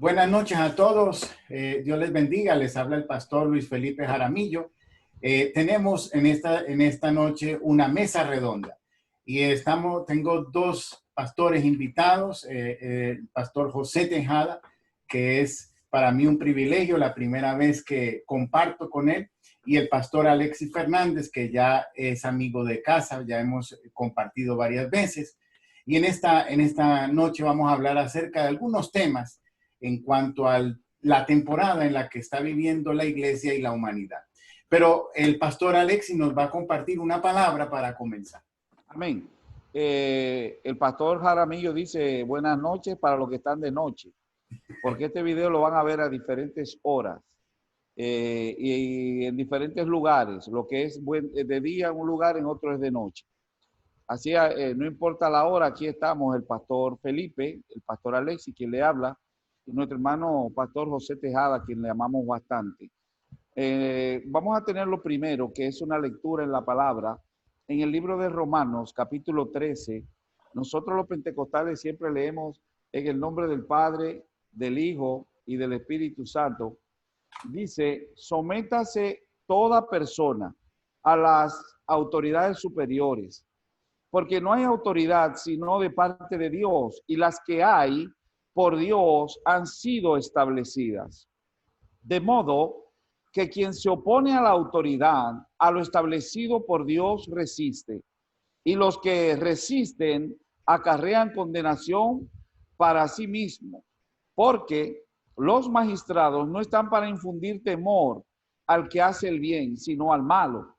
Buenas noches a todos. Dios les bendiga. Les habla el pastor Luis Felipe Jaramillo. Tenemos en esta noche una mesa redonda y tengo dos pastores invitados. El pastor José Tejada, que es para mí un privilegio, la primera vez que comparto con él, y el pastor Alexis Fernández, que ya es amigo de casa, ya hemos compartido varias veces. Y en esta noche vamos a hablar acerca de algunos temas en cuanto a la temporada en la que está viviendo la iglesia y la humanidad. Pero el pastor Alexis nos va a compartir una palabra para comenzar. Amén. El pastor Jaramillo dice buenas noches para los que están de noche, porque este video lo van a ver a diferentes horas y en diferentes lugares. Lo que es de día en un lugar, en otro es de noche. Así, no importa la hora, aquí estamos el pastor Felipe, el pastor Alexis, quien le habla, y nuestro hermano pastor José Tejada, quien le amamos bastante. Vamos a tener lo primero, que es una lectura en la palabra. En el libro de Romanos, capítulo 13, nosotros los pentecostales siempre leemos en el nombre del Padre, del Hijo y del Espíritu Santo. Dice, sométase toda persona a las autoridades superiores, porque no hay autoridad sino de parte de Dios, y las que hay por Dios han sido establecidas. De modo que quien se opone a la autoridad, a lo establecido por Dios, resiste, y los que resisten acarrean condenación para sí mismo, porque los magistrados no están para infundir temor al que hace el bien, sino al malo.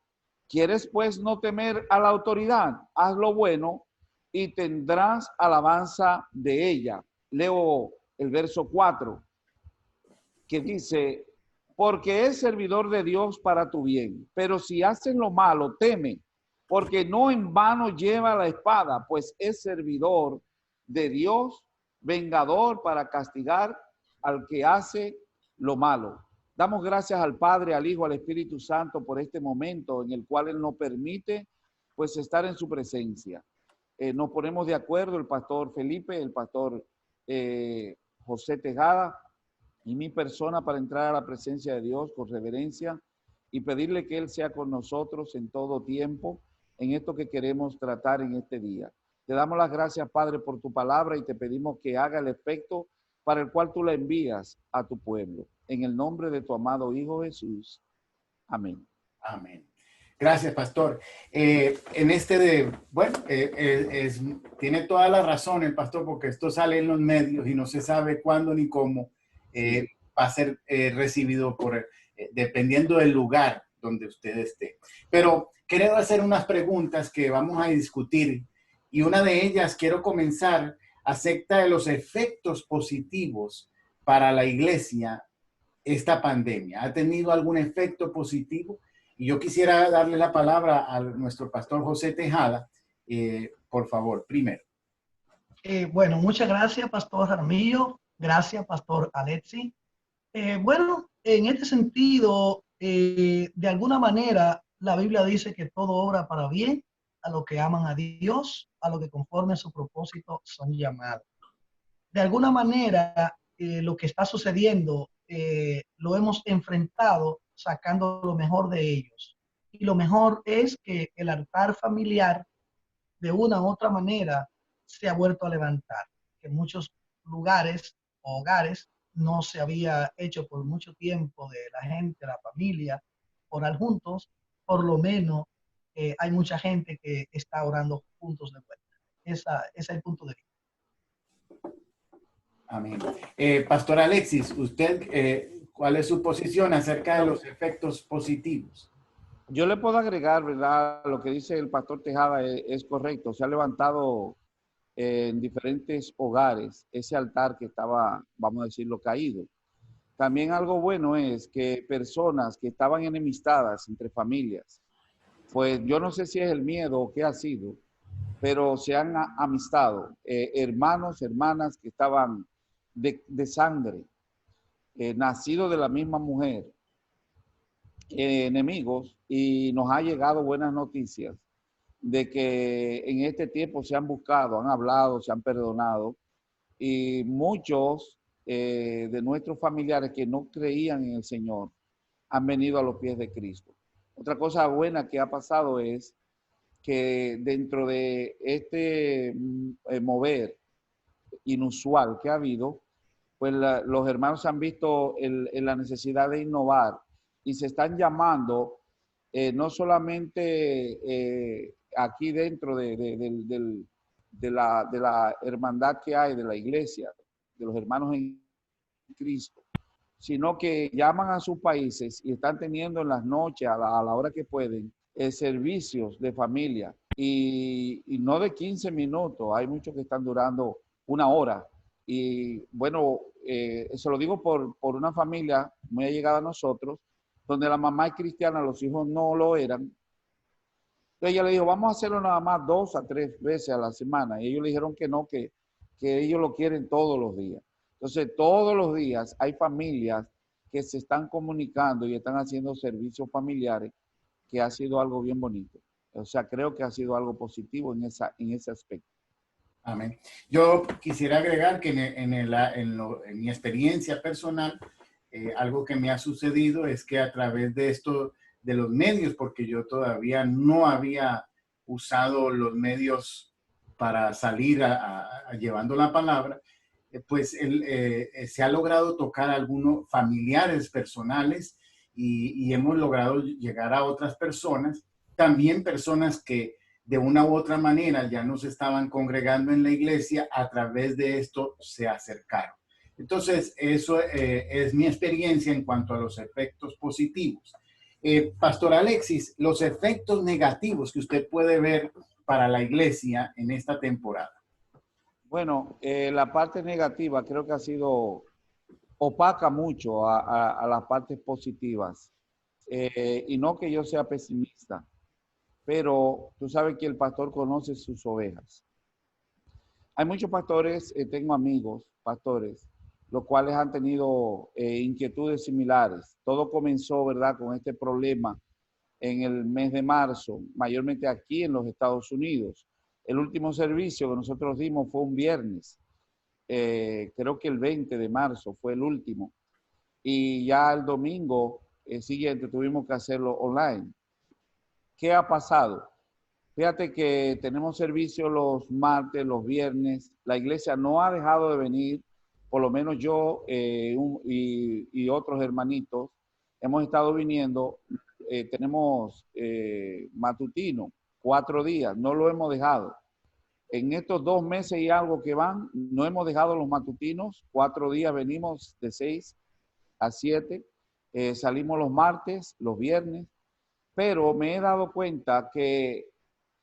¿Quieres pues no temer a la autoridad? Haz lo bueno y tendrás alabanza de ella. Leo el verso 4, que dice, porque es servidor de Dios para tu bien. Pero si hacen lo malo, teme, porque no en vano lleva la espada, pues es servidor de Dios, vengador para castigar al que hace lo malo. Damos gracias al Padre, al Hijo, al Espíritu Santo por este momento en el cual Él nos permite pues estar en su presencia. Nos ponemos de acuerdo el pastor Felipe, el pastor José Tejada y mi persona para entrar a la presencia de Dios con reverencia y pedirle que Él sea con nosotros en todo tiempo en esto que queremos tratar en este día. Te damos las gracias, Padre, por tu palabra y te pedimos que haga el efecto para el cual tú la envías a tu pueblo. En el nombre de tu amado Hijo Jesús. Amén. Amén. Gracias, pastor. Tiene toda la razón el pastor, porque esto sale en los medios y no se sabe cuándo ni cómo va a ser recibido dependiendo del lugar donde usted esté. Pero quiero hacer unas preguntas que vamos a discutir, y una de ellas quiero comenzar acerca de los efectos positivos para la iglesia esta pandemia. ¿Ha tenido algún efecto positivo? Y yo quisiera darle la palabra a nuestro pastor José Tejada, por favor, primero. Bueno, muchas gracias, pastor Jaramillo. Gracias, pastor Alexis. Bueno, en este sentido, de alguna manera, la Biblia dice que todo obra para bien a los que aman a Dios, a los que conforme a su propósito son llamados. De alguna manera, lo que está sucediendo lo hemos enfrentado sacando lo mejor de ellos. Y lo mejor es que el altar familiar, de una u otra manera, se ha vuelto a levantar. Que en muchos lugares o hogares no se había hecho por mucho tiempo de la gente, la familia, orar juntos. Por lo menos hay mucha gente que está orando juntos de vuelta. Ese es el punto de vista. Amén. Pastor Alexis, usted, ¿cuál es su posición acerca de los efectos positivos? Yo le puedo agregar, ¿verdad? Lo que dice el pastor Tejada es correcto. Se ha levantado en diferentes hogares ese altar que estaba, vamos a decirlo, caído. También algo bueno es que personas que estaban enemistadas entre familias, pues yo no sé si es el miedo o qué ha sido, pero se han amistado, hermanos, hermanas que estaban de sangre, nacidos de la misma mujer, enemigos, y nos ha llegado buenas noticias de que en este tiempo se han buscado, han hablado, se han perdonado, y muchos de nuestros familiares que no creían en el Señor han venido a los pies de Cristo. Otra cosa buena que ha pasado es que dentro de este mover inusual que ha habido, pues los hermanos han visto la necesidad de innovar y se están llamando no solamente aquí dentro de la hermandad que hay, de la iglesia, de los hermanos en Cristo, sino que llaman a sus países y están teniendo en las noches, a la hora que pueden, servicios de familia y no de 15 minutos, hay muchos que están durando una hora. Y bueno, eso lo digo por una familia muy allegada a nosotros, donde la mamá es cristiana, los hijos no lo eran. Entonces ella le dijo, vamos a hacerlo nada más 2 a 3 veces a la semana. Y ellos le dijeron que no, que ellos lo quieren todos los días. Entonces todos los días hay familias que se están comunicando y están haciendo servicios familiares, que ha sido algo bien bonito. O sea, creo que ha sido algo positivo en ese aspecto. Amén. Yo quisiera agregar que en mi experiencia personal, algo que me ha sucedido es que a través de esto, de los medios, porque yo todavía no había usado los medios para salir llevando la palabra, pues se ha logrado tocar a algunos familiares personales y hemos logrado llegar a otras personas, también personas que de una u otra manera ya no se estaban congregando en la iglesia, a través de esto se acercaron. Entonces, eso es mi experiencia en cuanto a los efectos positivos. Pastor Alexis, los efectos negativos que usted puede ver para la iglesia en esta temporada. Bueno, la parte negativa creo que ha sido opaca mucho a las partes positivas. Y no que yo sea pesimista, pero tú sabes que el pastor conoce sus ovejas. Hay muchos pastores, tengo amigos pastores, los cuales han tenido inquietudes similares. Todo comenzó, ¿verdad?, con este problema en el mes de marzo, mayormente aquí en los Estados Unidos. El último servicio que nosotros dimos fue un viernes, creo que el 20 de marzo fue el último. Y ya el domingo siguiente tuvimos que hacerlo online. ¿Qué ha pasado? Fíjate que tenemos servicio los martes, los viernes. La iglesia no ha dejado de venir, por lo menos yo y otros hermanitos hemos estado viniendo. Tenemos matutino, 4 días, no lo hemos dejado. En estos 2 meses y algo que van, no hemos dejado los matutinos. 4 días venimos de 6 a 7. Salimos los martes, los viernes. Pero me he dado cuenta que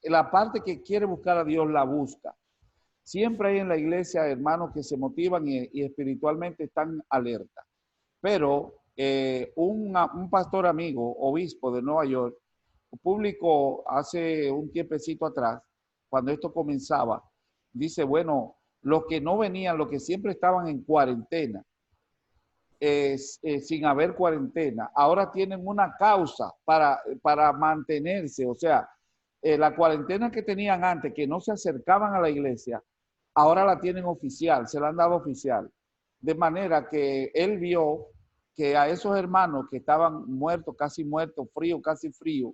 la parte que quiere buscar a Dios la busca. Siempre hay en la iglesia hermanos que se motivan y espiritualmente están alerta. Pero un pastor amigo, obispo de Nueva York, publicó hace un tiempecito atrás, cuando esto comenzaba, dice, bueno, los que no venían, los que siempre estaban en cuarentena, sin haber cuarentena, ahora tienen una causa para mantenerse. O sea, la cuarentena que tenían antes, que no se acercaban a la iglesia, ahora la tienen oficial, se la han dado oficial. De manera que él vio que a esos hermanos que estaban muertos, casi muertos, fríos, casi fríos,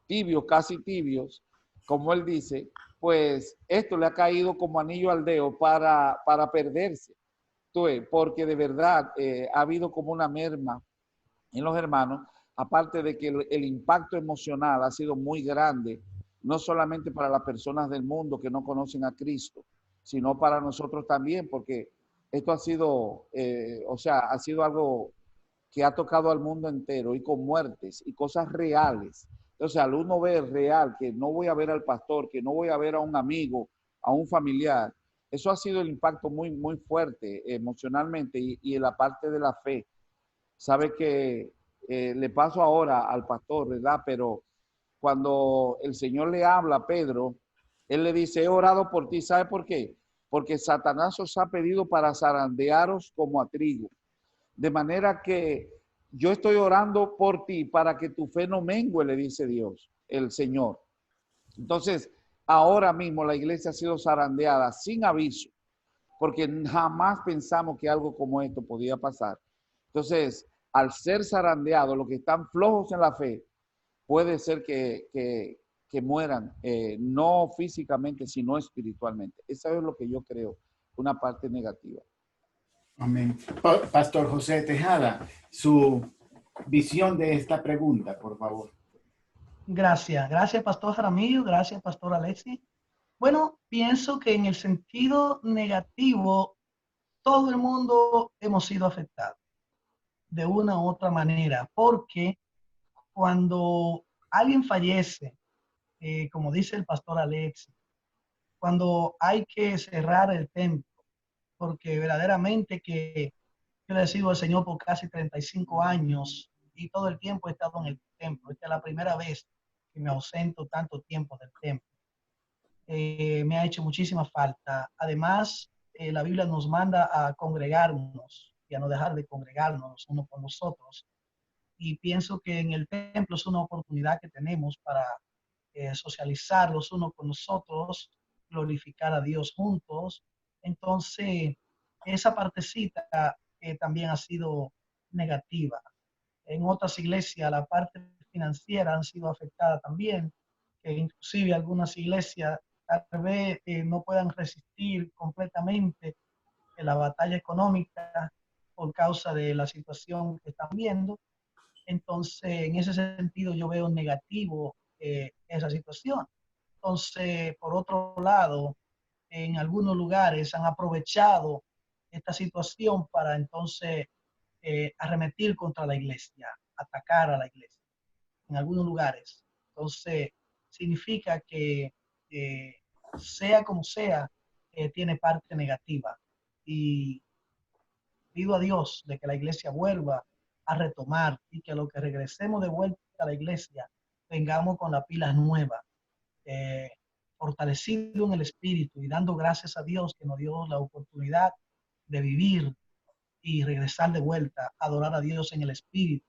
tibios, casi tibios, como él dice, pues esto le ha caído como anillo al dedo para perderse. Porque de verdad ha habido como una merma en los hermanos, aparte de que el impacto emocional ha sido muy grande, no solamente para las personas del mundo que no conocen a Cristo, sino para nosotros también, porque esto ha sido, ha sido algo que ha tocado al mundo entero, y con muertes y cosas reales. Entonces, al uno ver real, que no voy a ver al pastor, que no voy a ver a un amigo, a un familiar, eso ha sido el impacto muy, muy fuerte emocionalmente y en la parte de la fe. Sabe que le paso ahora al pastor, ¿verdad? Pero cuando el Señor le habla a Pedro, él le dice, he orado por ti. ¿Sabe por qué? Porque Satanás os ha pedido para zarandearos como a trigo. De manera que yo estoy orando por ti para que tu fe no mengue, le dice Dios, el Señor. Entonces, ahora mismo la iglesia ha sido zarandeada sin aviso. porque jamás pensamos que algo como esto podía pasar. Entonces, al ser zarandeados, los que están flojos en la fe, puede ser que mueran, no físicamente, sino espiritualmente. Eso es lo que yo creo, una parte negativa. Amén. Pastor José Tejada, su visión de esta pregunta, por favor. Gracias, gracias, Pastor Jaramillo, gracias, Pastor Alexi. Bueno, pienso que en el sentido negativo, todo el mundo hemos sido afectados de una u otra manera, porque cuando alguien fallece, como dice el Pastor Alexi, cuando hay que cerrar el templo, porque verdaderamente que yo le sigo al Señor por casi 35 años y todo el tiempo he estado en el templo. Esta es la primera vez que me ausento tanto tiempo del templo. Me ha hecho muchísima falta. Además, la Biblia nos manda a congregarnos y a no dejar de congregarnos uno con los otros. Y pienso que en el templo es una oportunidad que tenemos para socializar los unos con los otros, glorificar a Dios juntos. Entonces, esa partecita también ha sido negativa. En otras iglesias, la parte financiera han sido afectada también, que inclusive algunas iglesias tal vez no puedan resistir completamente la batalla económica por causa de la situación que están viendo. Entonces, en ese sentido, yo veo negativo esa situación. Entonces, por otro lado, en algunos lugares han aprovechado esta situación para entonces arremeter contra la iglesia, atacar a la iglesia, en algunos lugares. Entonces, significa que sea como sea, tiene parte negativa. Y pido a Dios de que la iglesia vuelva a retomar y que a lo que regresemos de vuelta a la iglesia, vengamos con la pila nueva, eh, fortalecido en el espíritu y dando gracias a Dios que nos dio la oportunidad de vivir y regresar de vuelta, a adorar a Dios en el espíritu,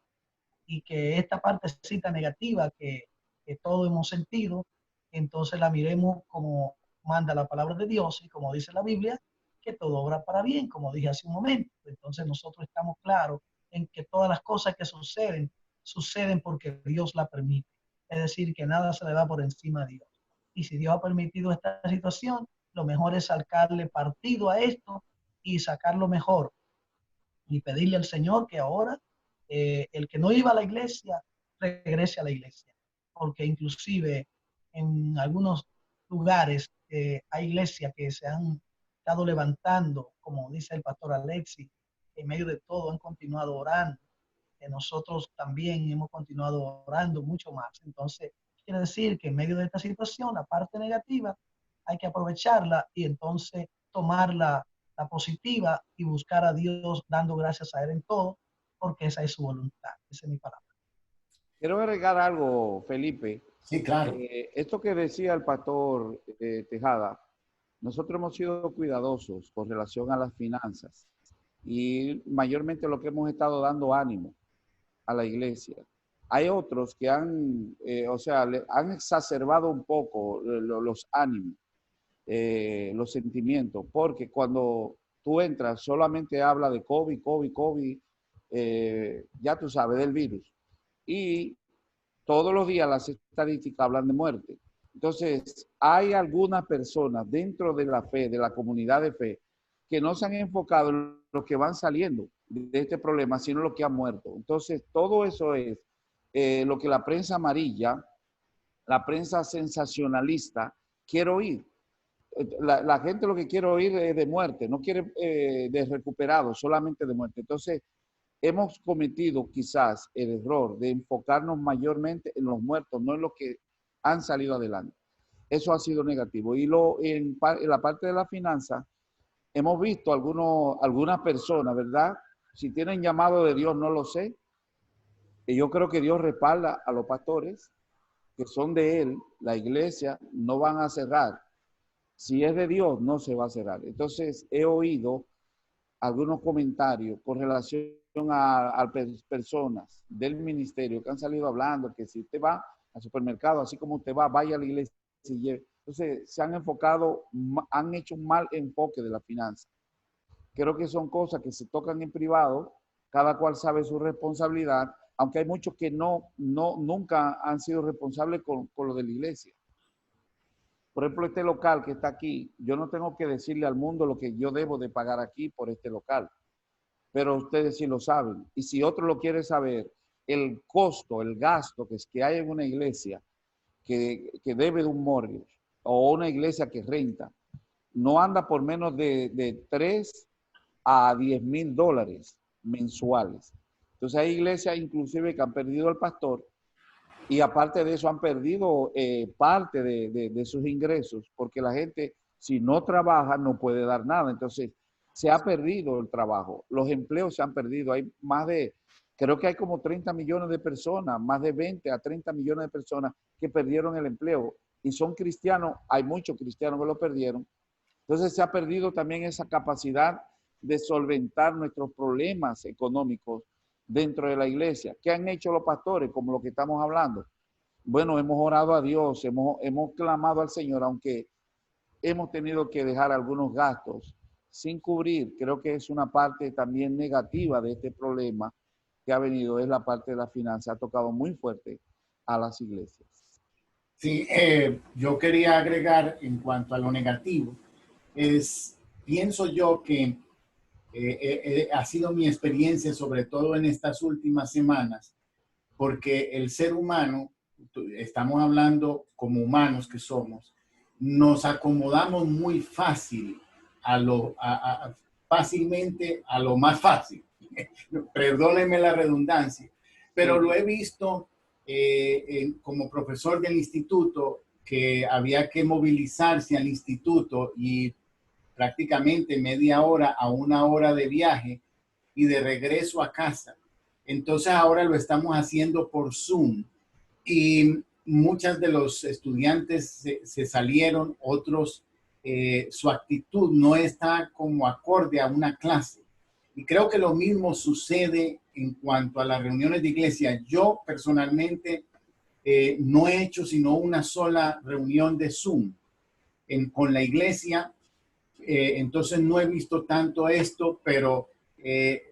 y que esta partecita negativa que todos hemos sentido, entonces la miremos como manda la palabra de Dios y como dice la Biblia, que todo obra para bien, como dije hace un momento. Entonces nosotros estamos claros en que todas las cosas que suceden, suceden porque Dios la permite. Es decir, que nada se le da por encima a Dios. Y si Dios ha permitido esta situación, lo mejor es sacarle partido a esto y sacarlo mejor. Y pedirle al Señor que ahora el que no iba a la iglesia regrese a la iglesia. Porque inclusive en algunos lugares hay iglesias que se han estado levantando, como dice el pastor Alexi, en medio de todo han continuado orando. Nosotros también hemos continuado orando mucho más. Entonces, quiere decir que en medio de esta situación, la parte negativa, hay que aprovecharla y entonces tomarla la positiva y buscar a Dios dando gracias a Él en todo, porque esa es su voluntad. Esa es mi palabra. Quiero agregar algo, Felipe. Sí, claro. Esto que decía el pastor Tejada, nosotros hemos sido cuidadosos con relación a las finanzas y mayormente lo que hemos estado dando ánimo a la iglesia. Hay otros que han, han exacerbado un poco los ánimos, los sentimientos, porque cuando tú entras solamente habla de COVID, ya tú sabes, del virus. Y todos los días las estadísticas hablan de muerte. Entonces, hay algunas personas dentro de la fe, de la comunidad de fe, que no se han enfocado en los que van saliendo de este problema, sino en los que han muerto. Entonces, todo eso es lo que la prensa amarilla, la prensa sensacionalista, quiere oír. La gente lo que quiere oír es de muerte, no quiere de recuperado, solamente de muerte. Entonces, hemos cometido quizás el error de enfocarnos mayormente en los muertos, no en los que han salido adelante. Eso ha sido negativo. Y en la parte de la finanza, hemos visto algunas personas, ¿verdad? Si tienen llamado de Dios, no lo sé. Y yo creo que Dios respalda a los pastores que son de Él, la iglesia, no van a cerrar. Si es de Dios, no se va a cerrar. Entonces, he oído algunos comentarios con relación a personas del ministerio que han salido hablando que si usted va al supermercado, así como usted va, vaya a la iglesia y lleve. Entonces, se han enfocado, han hecho un mal enfoque de la finanza. Creo que son cosas que se tocan en privado, cada cual sabe su responsabilidad, aunque hay muchos que nunca han sido responsables con lo de la iglesia. Por ejemplo, este local que está aquí, yo no tengo que decirle al mundo lo que yo debo de pagar aquí por este local, pero ustedes sí lo saben. Y si otro lo quiere saber, el costo, el gasto que hay en una iglesia que debe de un mortgage o una iglesia que renta, no anda por menos de 3 a 10 mil dólares mensuales. Entonces hay iglesias inclusive que han perdido al pastor y aparte de eso han perdido parte de sus ingresos porque la gente si no trabaja no puede dar nada. Entonces se ha perdido el trabajo, los empleos se han perdido. Hay creo que hay como 30 millones de personas, más de 20 a 30 millones de personas que perdieron el empleo y son cristianos, hay muchos cristianos que lo perdieron. Entonces se ha perdido también esa capacidad de solventar nuestros problemas económicos dentro de la iglesia. ¿Qué han hecho los pastores? Como lo que estamos hablando. Bueno, hemos orado a Dios, hemos clamado al Señor, aunque hemos tenido que dejar algunos gastos sin cubrir. Creo que es una parte también negativa de este problema que ha venido, es la parte de la finanza. Ha tocado muy fuerte a las iglesias. Sí, yo quería agregar en cuanto a lo negativo, pienso yo que ha sido mi experiencia, sobre todo en estas últimas semanas, porque el ser humano, estamos hablando como humanos que somos, nos acomodamos muy fácil fácilmente a lo más fácil. Perdónenme la redundancia, pero lo he visto como profesor del instituto, que había que movilizarse al instituto y prácticamente media hora a una hora de viaje y de regreso a casa. Entonces ahora lo estamos haciendo por Zoom y muchos de los estudiantes se salieron, otros su actitud no está como acorde a una clase. Y creo que lo mismo sucede en cuanto a las reuniones de iglesia. Yo personalmente no he hecho sino una sola reunión de Zoom con la iglesia. Entonces no he visto tanto esto, pero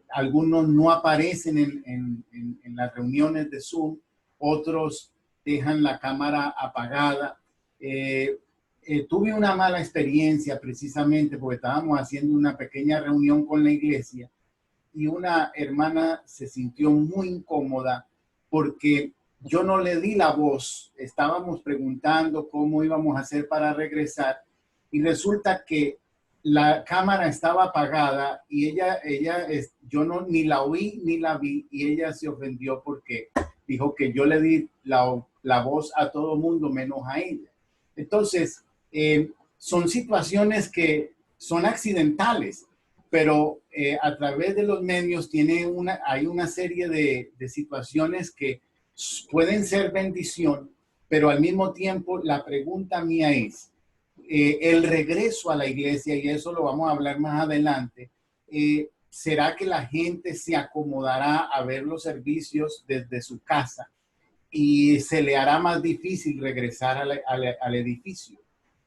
algunos no aparecen en las reuniones de Zoom, otros dejan la cámara apagada. Tuve una mala experiencia precisamente porque estábamos haciendo una pequeña reunión con la iglesia y una hermana se sintió muy incómoda porque yo no le di la voz. Estábamos preguntando cómo íbamos a hacer para regresar y resulta que la cámara estaba apagada y yo no ni la oí ni la vi y ella se ofendió porque dijo que yo le di la voz a todo mundo menos a ella. Entonces, son situaciones que son accidentales, pero a través de los medios hay una serie de situaciones que pueden ser bendición, pero al mismo tiempo la pregunta mía es, el regreso a la iglesia, y eso lo vamos a hablar más adelante, ¿será que la gente se acomodará a ver los servicios desde su casa y se le hará más difícil regresar al edificio?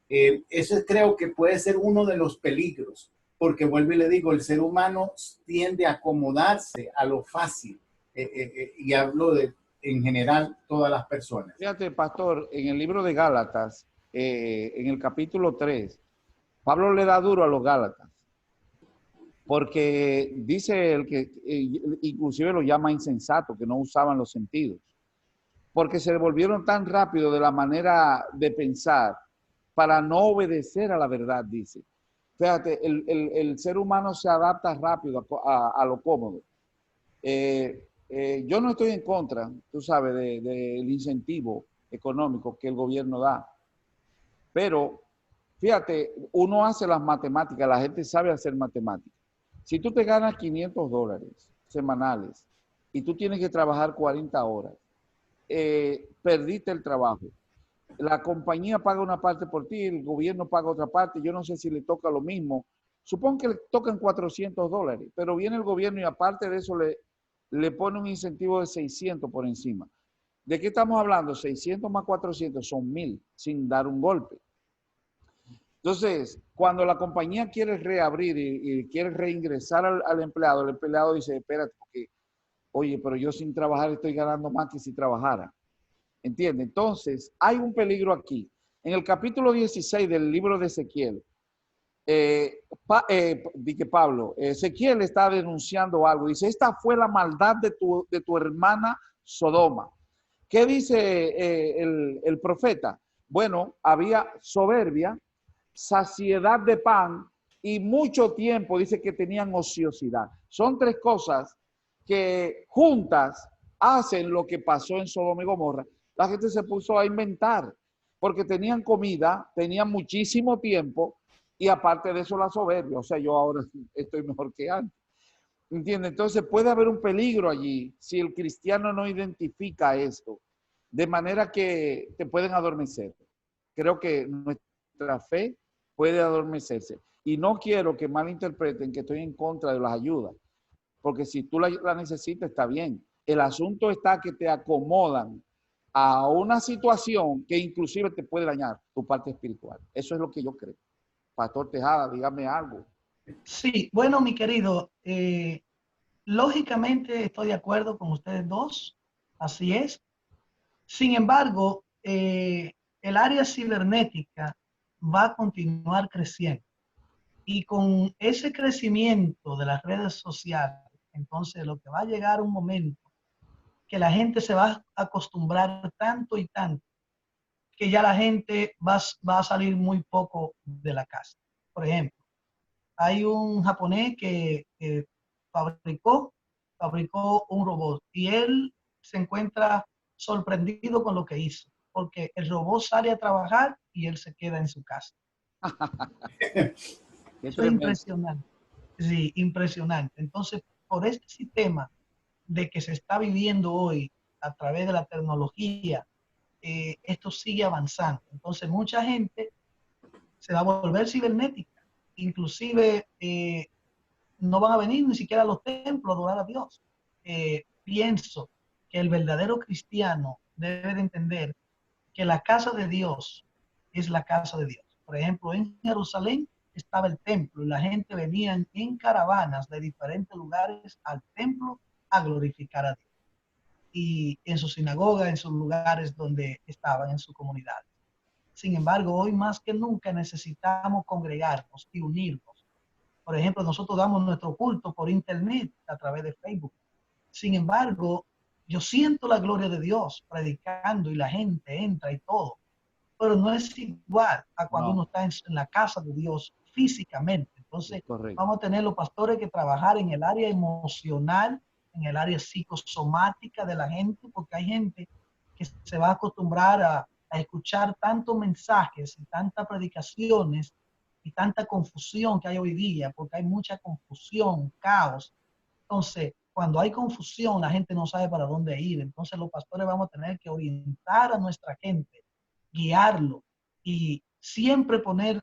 Eso creo que puede ser uno de los peligros, porque vuelvo y le digo, el ser humano tiende a acomodarse a lo fácil, y hablo en general todas las personas. Fíjate, pastor, en el libro de Gálatas, en el capítulo 3, Pablo le da duro a los Gálatas, porque dice él que inclusive lo llama insensato, que no usaban los sentidos, porque se devolvieron tan rápido de la manera de pensar para no obedecer a la verdad, dice. Fíjate, el ser humano se adapta rápido a lo cómodo. Yo no estoy en contra, tú sabes, del incentivo económico que el gobierno da. Pero, fíjate, uno hace las matemáticas, la gente sabe hacer matemáticas. Si tú te ganas $500 semanales y tú tienes que trabajar 40 horas, perdiste el trabajo. La compañía paga una parte por ti, el gobierno paga otra parte, yo no sé si le toca lo mismo. Supongo que le tocan $400, pero viene el gobierno y aparte de eso le pone un incentivo de 600 por encima. ¿De qué estamos hablando? 600 más 400 son 1000 sin dar un golpe. Entonces, cuando la compañía quiere reabrir y quiere reingresar al empleado, el empleado dice, espérate, porque, oye, pero yo sin trabajar estoy ganando más que si trabajara. ¿Entiende? Entonces, hay un peligro aquí. En el capítulo 16 del libro de Ezequiel, Pablo, Ezequiel está denunciando algo. Dice, esta fue la maldad de tu hermana Sodoma. ¿Qué dice el profeta? Bueno, había soberbia, saciedad de pan y mucho tiempo, dice que tenían ociosidad. Son tres cosas que juntas hacen lo que pasó en Sodoma y Gomorra. La gente se puso a inventar porque tenían comida, tenían muchísimo tiempo y aparte de eso la soberbia. O sea, yo ahora estoy mejor que antes. ¿Entiendes? Entonces puede haber un peligro allí si el cristiano no identifica esto, de manera que te pueden adormecer. Creo que nuestra fe puede adormecerse. Y no quiero que malinterpreten que estoy en contra de las ayudas, porque si tú la necesitas está bien. El asunto está que te acomodan a una situación que inclusive te puede dañar tu parte espiritual. Eso es lo que yo creo. Pastor Tejada, dígame algo. Sí, bueno, mi querido, lógicamente estoy de acuerdo con ustedes dos, así es. Sin embargo, el área cibernética va a continuar creciendo y con ese crecimiento de las redes sociales, entonces lo que va a llegar un momento que la gente se va a acostumbrar tanto y tanto que ya la gente va a salir muy poco de la casa. Por ejemplo, hay un japonés que fabricó un robot y él se encuentra sorprendido con lo que hizo, porque el robot sale a trabajar y él se queda en su casa. Eso es impresionante. Sí, impresionante. Entonces, por este sistema de que se está viviendo hoy a través de la tecnología, esto sigue avanzando. Entonces, mucha gente se va a volver cibernética. Inclusive, no van a venir ni siquiera a los templos a adorar a Dios. Pienso que el verdadero cristiano debe de entender que la casa de Dios es la casa de Dios. Por ejemplo, en Jerusalén estaba el templo y la gente venía en caravanas de diferentes lugares al templo a glorificar a Dios. Y en su sinagoga, en sus lugares donde estaban, en su comunidad. Sin embargo, hoy más que nunca necesitamos congregarnos y unirnos. Por ejemplo, nosotros damos nuestro culto por internet a través de Facebook. Sin embargo, yo siento la gloria de Dios predicando y la gente entra y todo, pero no es igual a cuando uno está en la casa de Dios físicamente. Entonces, vamos a tener los pastores que trabajar en el área emocional, en el área psicosomática de la gente, porque hay gente que se va a acostumbrar a escuchar tantos mensajes y tantas predicaciones y tanta confusión que hay hoy día, porque hay mucha confusión, caos. Entonces, cuando hay confusión, la gente no sabe para dónde ir. Entonces, los pastores vamos a tener que orientar a nuestra gente, guiarlo y siempre poner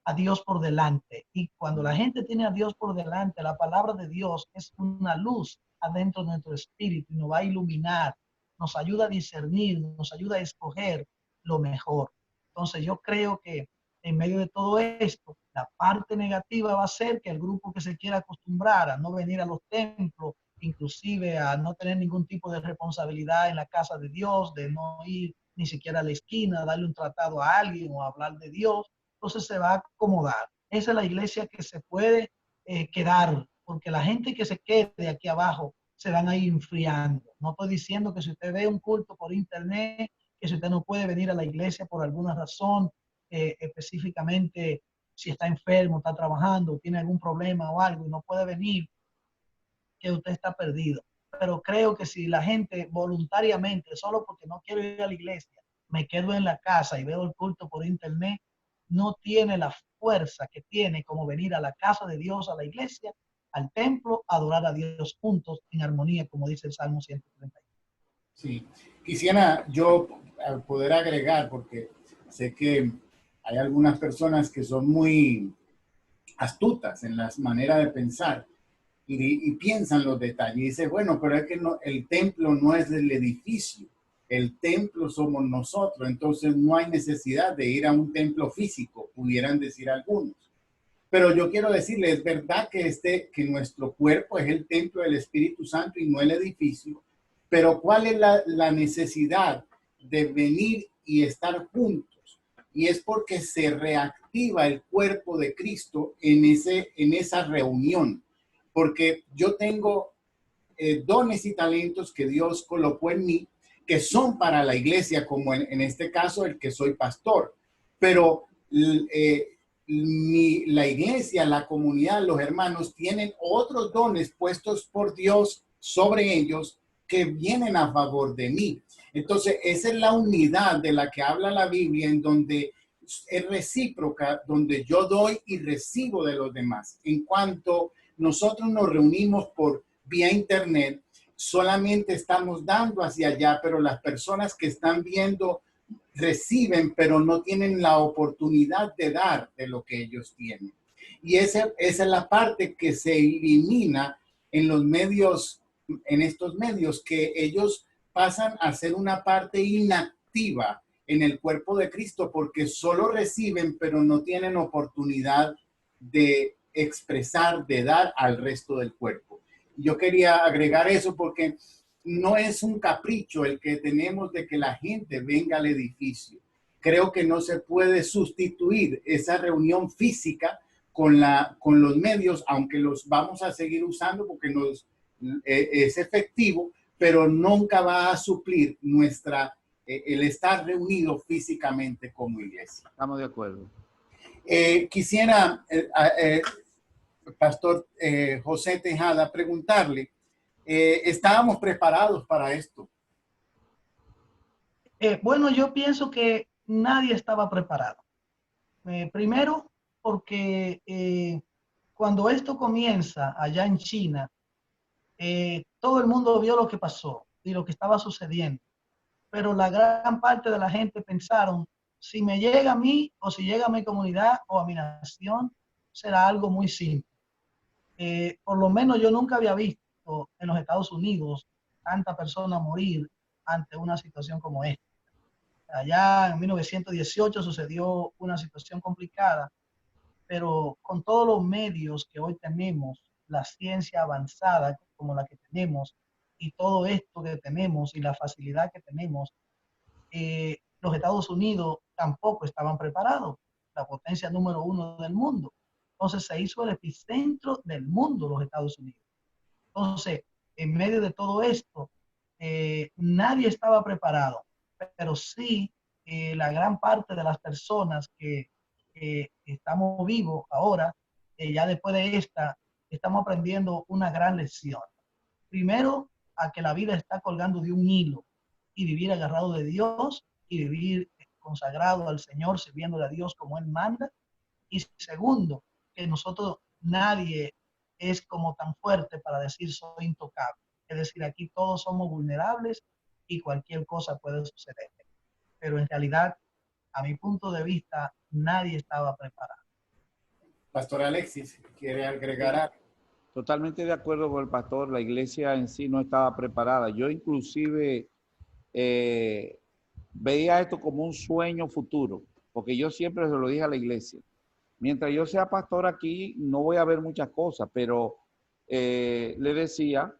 a Dios por delante. Y cuando la gente tiene a Dios por delante, la palabra de Dios es una luz adentro de nuestro espíritu y nos va a iluminar, nos ayuda a discernir, nos ayuda a escoger lo mejor. Entonces, yo creo que en medio de todo esto, la parte negativa va a ser que el grupo que se quiera acostumbrar a no venir a los templos, inclusive a no tener ningún tipo de responsabilidad en la casa de Dios, de no ir ni siquiera a la esquina, darle un tratado a alguien o hablar de Dios, entonces se va a acomodar. Esa es la iglesia que se puede quedar, porque la gente que se quede aquí abajo se van a ir enfriando. No estoy diciendo que si usted ve un culto por internet, que si usted no puede venir a la iglesia por alguna razón, específicamente si está enfermo, está trabajando, tiene algún problema o algo y no puede venir, que usted está perdido. Pero creo que si la gente voluntariamente, solo porque no quiero ir a la iglesia, me quedo en la casa y veo el culto por internet, no tiene la fuerza que tiene como venir a la casa de Dios, a la iglesia, al templo, a adorar a Dios juntos en armonía, como dice el Salmo 131. Sí, quisiera yo poder agregar, porque sé que hay algunas personas que son muy astutas en la manera de pensar y piensan los detalles. Y dice, bueno, pero es que no, el templo no es el edificio, el templo somos nosotros, entonces no hay necesidad de ir a un templo físico, pudieran decir algunos. Pero yo quiero decirle, es verdad que nuestro cuerpo es el templo del Espíritu Santo y no el edificio, pero ¿cuál es la necesidad de venir y estar juntos? Y es porque se reactiva el cuerpo de Cristo en esa reunión, porque yo tengo dones y talentos que Dios colocó en mí, que son para la iglesia, como en este caso el que soy pastor, pero la iglesia, la comunidad, los hermanos tienen otros dones puestos por Dios sobre ellos que vienen a favor de mí. Entonces, esa es la unidad de la que habla la Biblia, en donde es recíproca, donde yo doy y recibo de los demás. En cuanto nosotros nos reunimos por vía internet, solamente estamos dando hacia allá, pero las personas que están viendo reciben, pero no tienen la oportunidad de dar de lo que ellos tienen. Y esa es la parte que se elimina en los medios, en estos medios, que ellos pasan a ser una parte inactiva en el cuerpo de Cristo porque solo reciben, pero no tienen oportunidad de expresar, de dar al resto del cuerpo. Yo quería agregar eso porque no es un capricho el que tenemos de que la gente venga al edificio. Creo que no se puede sustituir esa reunión física con los medios, aunque los vamos a seguir usando porque es efectivo, pero nunca va a suplir el estar reunido físicamente como iglesia. Estamos de acuerdo. Quisiera, Pastor José Tejada, preguntarle, ¿estábamos preparados para esto? Bueno, yo pienso que nadie estaba preparado. Primero, porque cuando esto comienza allá en China, todo el mundo vio lo que pasó y lo que estaba sucediendo. Pero la gran parte de la gente pensaron, si me llega a mí o si llega a mi comunidad o a mi nación, será algo muy simple. Por lo menos yo nunca había visto en los Estados Unidos tanta persona morir ante una situación como esta. Allá en 1918 sucedió una situación complicada, pero con todos los medios que hoy tenemos, la ciencia avanzada como la que tenemos y todo esto que tenemos y la facilidad que tenemos, los Estados Unidos tampoco estaban preparados, la potencia número 1 del mundo. Entonces se hizo el epicentro del mundo, los Estados Unidos. Entonces, en medio de todo esto, nadie estaba preparado, pero sí la gran parte de las personas que estamos vivos ahora, ya después de esta, estamos aprendiendo una gran lección. Primero, a que la vida está colgando de un hilo y vivir agarrado de Dios y vivir consagrado al Señor, sirviéndole a Dios como Él manda. Y segundo, que nosotros, nadie es como tan fuerte para decir soy intocable. Es decir, aquí todos somos vulnerables y cualquier cosa puede suceder. Pero en realidad, a mi punto de vista, nadie estaba preparado. Pastor Alexis, ¿quiere agregar algo? Totalmente de acuerdo con el pastor, la iglesia en sí no estaba preparada. Yo inclusive veía esto como un sueño futuro, porque yo siempre se lo dije a la iglesia. Mientras yo sea pastor aquí, no voy a ver muchas cosas, pero le decía,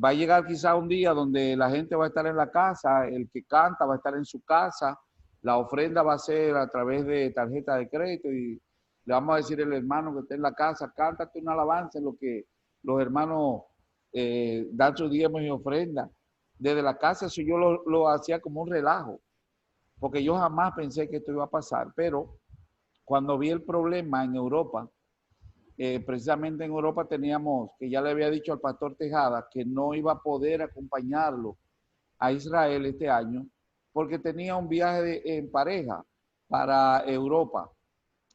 va a llegar quizá un día donde la gente va a estar en la casa, el que canta va a estar en su casa, la ofrenda va a ser a través de tarjeta de crédito y le vamos a decir al hermano que está en la casa, cántate una alabanza en lo que los hermanos dan sus diezmos y ofrenda. Desde la casa eso yo lo hacía como un relajo, porque yo jamás pensé que esto iba a pasar, pero cuando vi el problema en Europa, precisamente en Europa teníamos, que ya le había dicho al pastor Tejada, que no iba a poder acompañarlo a Israel este año, porque tenía un viaje en pareja para Europa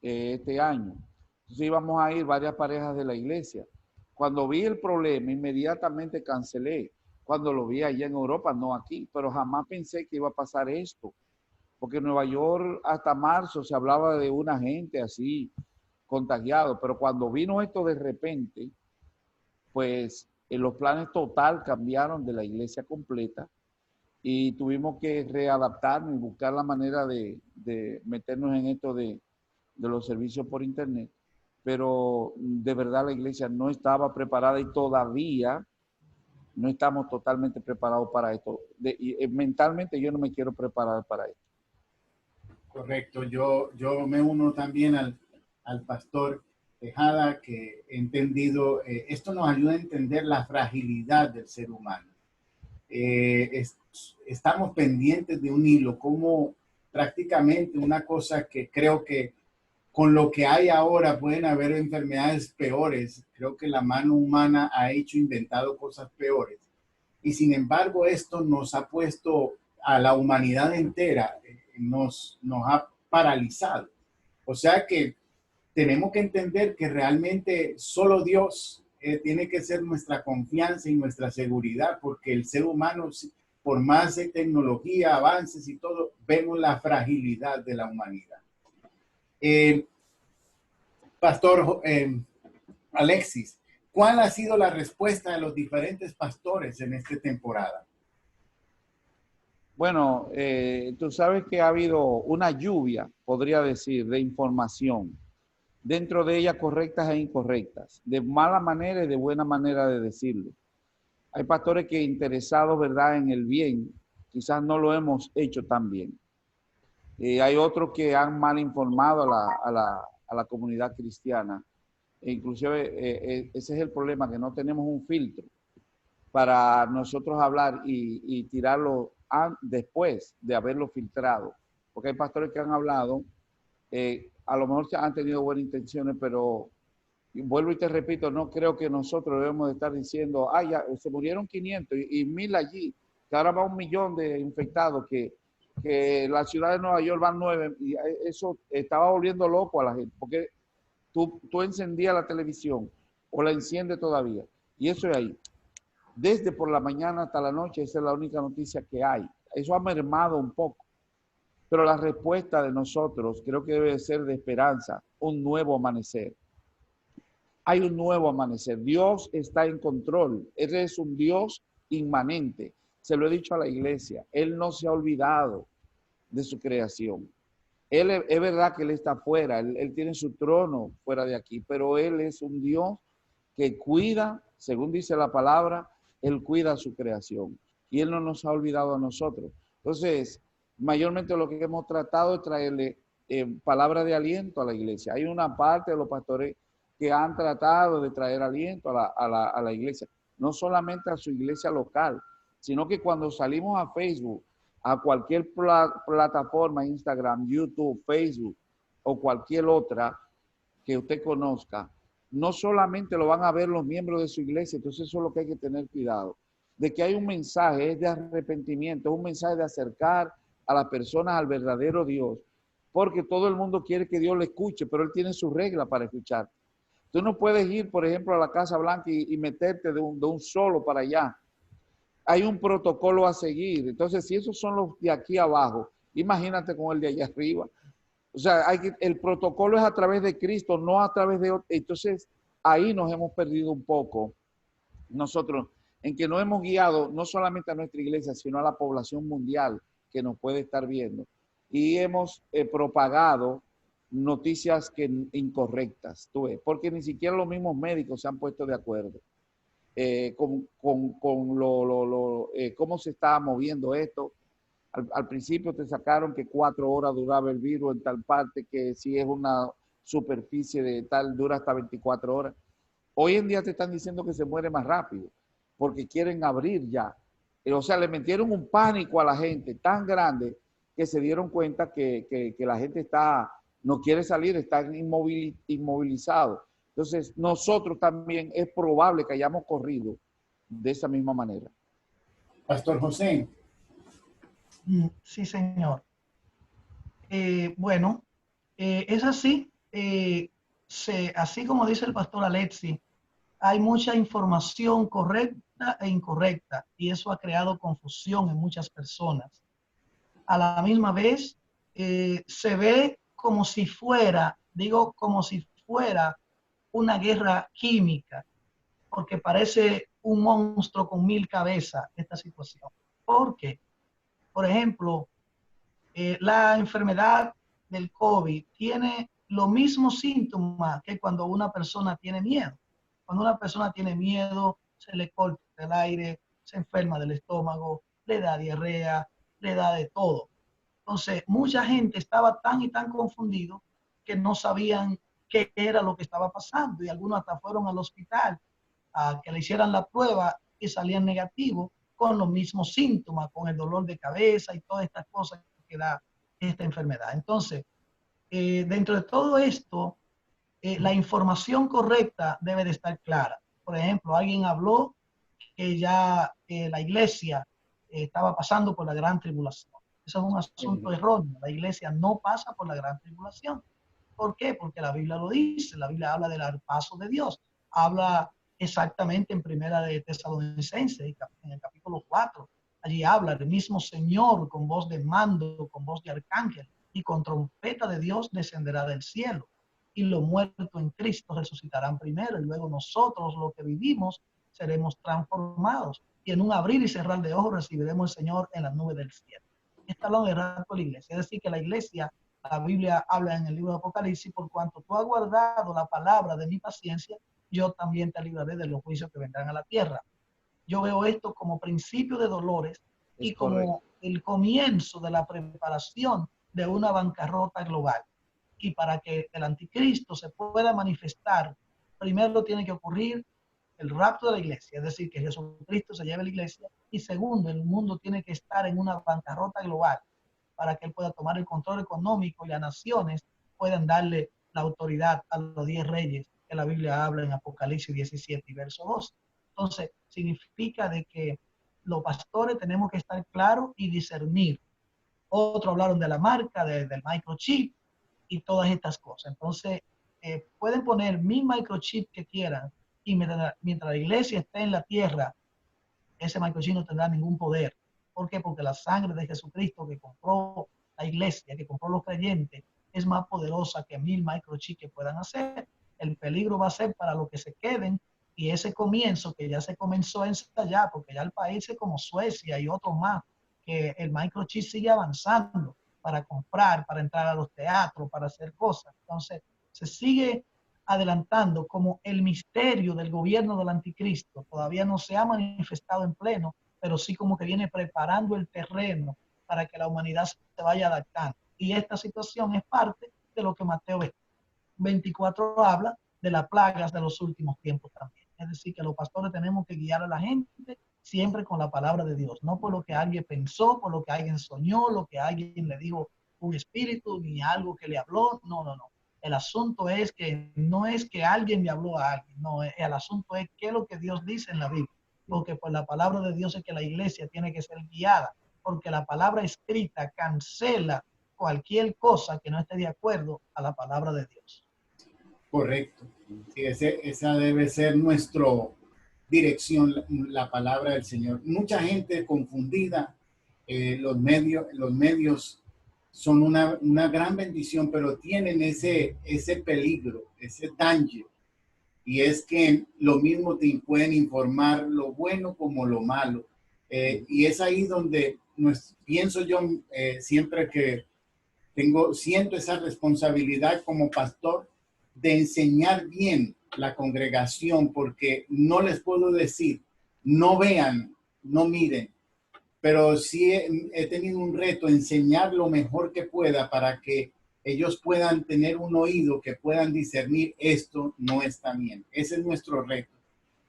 este año. Entonces íbamos a ir varias parejas de la iglesia. Cuando vi el problema, inmediatamente cancelé. Cuando lo vi allá en Europa, no aquí, pero jamás pensé que iba a pasar esto. Porque en Nueva York hasta marzo se hablaba de una gente así, contagiado, pero cuando vino esto de repente, pues los planes total cambiaron de la iglesia completa y tuvimos que readaptarnos y buscar la manera de meternos en esto de los servicios por internet, pero de verdad la iglesia no estaba preparada y todavía no estamos totalmente preparados para esto. Mentalmente yo no me quiero preparar para esto. Correcto, yo me uno también al pastor Tejada, que he entendido, esto nos ayuda a entender la fragilidad del ser humano. Estamos pendientes de un hilo, como prácticamente una cosa que creo que con lo que hay ahora pueden haber enfermedades peores. Creo que la mano humana ha inventado cosas peores. Y sin embargo, esto nos ha puesto a la humanidad entera, nos ha paralizado. O sea que tenemos que entender que realmente solo Dios tiene que ser nuestra confianza y nuestra seguridad, porque el ser humano, por más de tecnología, avances y todo, vemos la fragilidad de la humanidad. Pastor Alexis, ¿cuál ha sido la respuesta de los diferentes pastores en esta temporada? Bueno, tú sabes que ha habido una lluvia, podría decir, de información, dentro de ellas correctas e incorrectas, de mala manera y de buena manera de decirlo. Hay pastores que interesados, ¿verdad?, en el bien, quizás no lo hemos hecho tan bien. Hay otros que han mal informado a la comunidad cristiana. E inclusive ese es el problema, que no tenemos un filtro para nosotros hablar y tirarlo después de haberlo filtrado. Porque hay pastores que han hablado, a lo mejor han tenido buenas intenciones, pero vuelvo y te repito, no creo que nosotros debemos de estar diciendo, ya se murieron 500 y 1000 allí, que ahora va 1 millón de infectados, que la ciudad de Nueva York van 9, y eso estaba volviendo loco a la gente, porque tú encendías la televisión o la enciendes todavía, y eso es ahí. Desde por la mañana hasta la noche, esa es la única noticia que hay. Eso ha mermado un poco. Pero la respuesta de nosotros creo que debe ser de esperanza, un nuevo amanecer. Hay un nuevo amanecer. Dios está en control. Él es un Dios inmanente. Se lo he dicho a la iglesia. Él no se ha olvidado de su creación. Es verdad que Él está fuera. Él tiene su trono fuera de aquí, pero Él es un Dios que cuida, según dice la palabra, Él cuida su creación. Y Él no nos ha olvidado a nosotros. Entonces, mayormente lo que hemos tratado es traerle palabra de aliento a la iglesia. Hay una parte de los pastores que han tratado de traer aliento a la iglesia, no solamente a su iglesia local, sino que cuando salimos a Facebook, a cualquier plataforma, Instagram, YouTube, Facebook o cualquier otra que usted conozca, no solamente lo van a ver los miembros de su iglesia, entonces eso es lo que hay que tener cuidado, de que hay un mensaje, es de arrepentimiento, es un mensaje de acercar a las personas al verdadero Dios, porque todo el mundo quiere que Dios le escuche, pero Él tiene sus reglas para escuchar. Tú no puedes ir, por ejemplo, a la Casa Blanca y meterte de un solo para allá. Hay un protocolo a seguir. Entonces, si esos son los de aquí abajo, imagínate con el de allá arriba. O sea, el protocolo es a través de Cristo, no a través de otro. Entonces, ahí nos hemos perdido un poco nosotros, en que no hemos guiado no solamente a nuestra iglesia, sino a la población mundial que nos puede estar viendo. Y hemos propagado noticias incorrectas, tú ves, porque ni siquiera los mismos médicos se han puesto de acuerdo con cómo se estaba moviendo esto. Al principio te sacaron que 4 horas duraba el virus en tal parte, que si es una superficie de tal dura hasta 24 horas. Hoy en día te están diciendo que se muere más rápido, porque quieren abrir ya. O sea, le metieron un pánico a la gente tan grande que se dieron cuenta que la gente no quiere salir, está inmovilizado. Entonces, nosotros también es probable que hayamos corrido de esa misma manera. Pastor José. Sí, señor. Bueno, es así. Así como dice el pastor Alexi, hay mucha información correcta e incorrecta y eso ha creado confusión en muchas personas. A la misma vez, se ve como si fuera, como si fuera una guerra química, porque parece un monstruo con 1000 cabezas esta situación. ¿Por qué? Por ejemplo, la enfermedad del COVID tiene los mismos síntomas que cuando una persona tiene miedo. Cuando una persona tiene miedo, se le corta el aire, se enferma del estómago, le da diarrea, le da de todo. Entonces, mucha gente estaba tan y tan confundido que no sabían qué era lo que estaba pasando y algunos hasta fueron al hospital a que le hicieran la prueba y salían negativos con los mismos síntomas, con el dolor de cabeza y todas estas cosas que da esta enfermedad. Entonces, dentro de todo esto, la información correcta debe de estar clara. Por ejemplo, alguien habló que ya la iglesia estaba pasando por la gran tribulación. Eso es un asunto erróneo. La iglesia no pasa por la gran tribulación. ¿Por qué? Porque la Biblia lo dice. La Biblia habla del paso de Dios. Habla exactamente en Primera de Tesalonicenses, en el capítulo 4. Allí habla el mismo Señor con voz de mando, con voz de arcángel y con trompeta de Dios descenderá del cielo. Y los muertos en Cristo resucitarán primero y luego nosotros, los que vivimos, seremos transformados. Y en un abrir y cerrar de ojos recibiremos al Señor en las nubes del cielo. Está hablando de rapto de la iglesia. Es decir, que la iglesia, la Biblia habla en el libro de Apocalipsis, por cuanto tú has guardado la palabra de mi paciencia, yo también te libraré de los juicios que vendrán a la tierra. Yo veo esto como principio de dolores y como el comienzo de la preparación de una bancarrota global. Y para que el anticristo se pueda manifestar, primero tiene que ocurrir el rapto de la iglesia, es decir, que Jesucristo se lleve a la iglesia. Y segundo, el mundo tiene que estar en una bancarrota global para que él pueda tomar el control económico y las naciones puedan darle la autoridad a los 10 reyes que la Biblia habla en Apocalipsis 17 y verso 2. Entonces, significa de que los pastores tenemos que estar claros y discernir. Otros hablaron de la marca, del microchip y todas estas cosas. Entonces, pueden poner mi microchip que quieran y mientras la iglesia esté en la tierra, ese microchip no tendrá ningún poder. ¿Por qué? Porque la sangre de Jesucristo que compró la iglesia, que compró los creyentes, es más poderosa que 1000 microchips que puedan hacer. El peligro va a ser para los que se queden y ese comienzo que ya se comenzó a ensayar, porque ya el países como Suecia y otros más, que el microchip sigue avanzando para comprar, para entrar a los teatros, para hacer cosas. Entonces, se sigue adelantando como el misterio del gobierno del anticristo. Todavía no se ha manifestado en pleno, pero sí como que viene preparando el terreno para que la humanidad se vaya adaptando. Y esta situación es parte de lo que Mateo 24 habla de las plagas de los últimos tiempos también. Es decir, que los pastores tenemos que guiar a la gente siempre con la palabra de Dios, no por lo que alguien pensó, por lo que alguien soñó, lo que alguien le dijo un espíritu, ni algo que le habló. No, no, no. El asunto es que no es que alguien le habló a alguien, no, el asunto es qué es lo que Dios dice en la Biblia, porque pues la palabra de Dios es que la iglesia tiene que ser guiada, porque la palabra escrita cancela cualquier cosa que no esté de acuerdo a la palabra de Dios. Correcto. Sí, esa debe ser nuestra dirección, la palabra del Señor. Mucha gente confundida, los medios son una gran bendición, pero tienen ese peligro, ese danger. Y es que lo mismo te pueden informar lo bueno como lo malo. Y es ahí donde pienso yo siempre que siento esa responsabilidad como pastor de enseñar bien la congregación, porque no les puedo decir, no vean, no miren, pero sí he tenido un reto, enseñar lo mejor que pueda para que ellos puedan tener un oído, que puedan discernir esto no está bien. Ese es nuestro reto.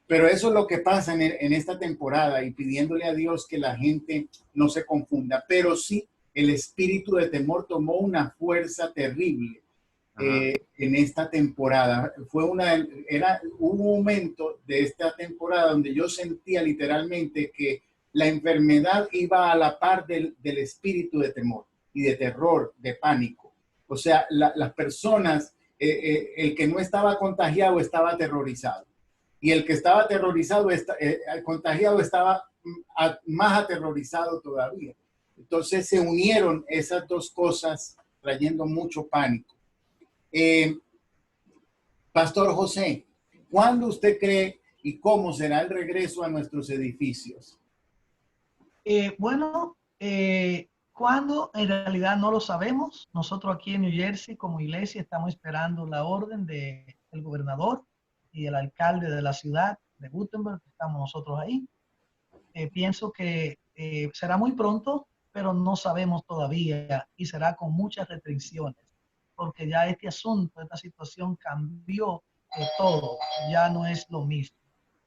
Pero eso es lo que pasa en esta temporada y pidiéndole a Dios que la gente no se confunda. Pero sí, el espíritu de temor tomó una fuerza terrible en esta temporada. Hubo un momento de esta temporada donde yo sentía literalmente que la enfermedad iba a la par del espíritu de temor y de terror, de pánico. O sea, las personas, el que no estaba contagiado estaba aterrorizado. Y el que estaba aterrorizado, contagiado, estaba más aterrorizado todavía. Entonces se unieron esas dos cosas trayendo mucho pánico. Pastor José, ¿cuándo usted cree y cómo será el regreso a nuestros edificios? Bueno, ¿Cuándo? En realidad no lo sabemos. Nosotros aquí en New Jersey, como iglesia, estamos esperando la orden del gobernador y el alcalde de la ciudad de Gutenberg. Estamos nosotros ahí. Pienso que será muy pronto, pero no sabemos todavía y será con muchas restricciones, porque ya este asunto, esta situación cambió todo, ya no es lo mismo.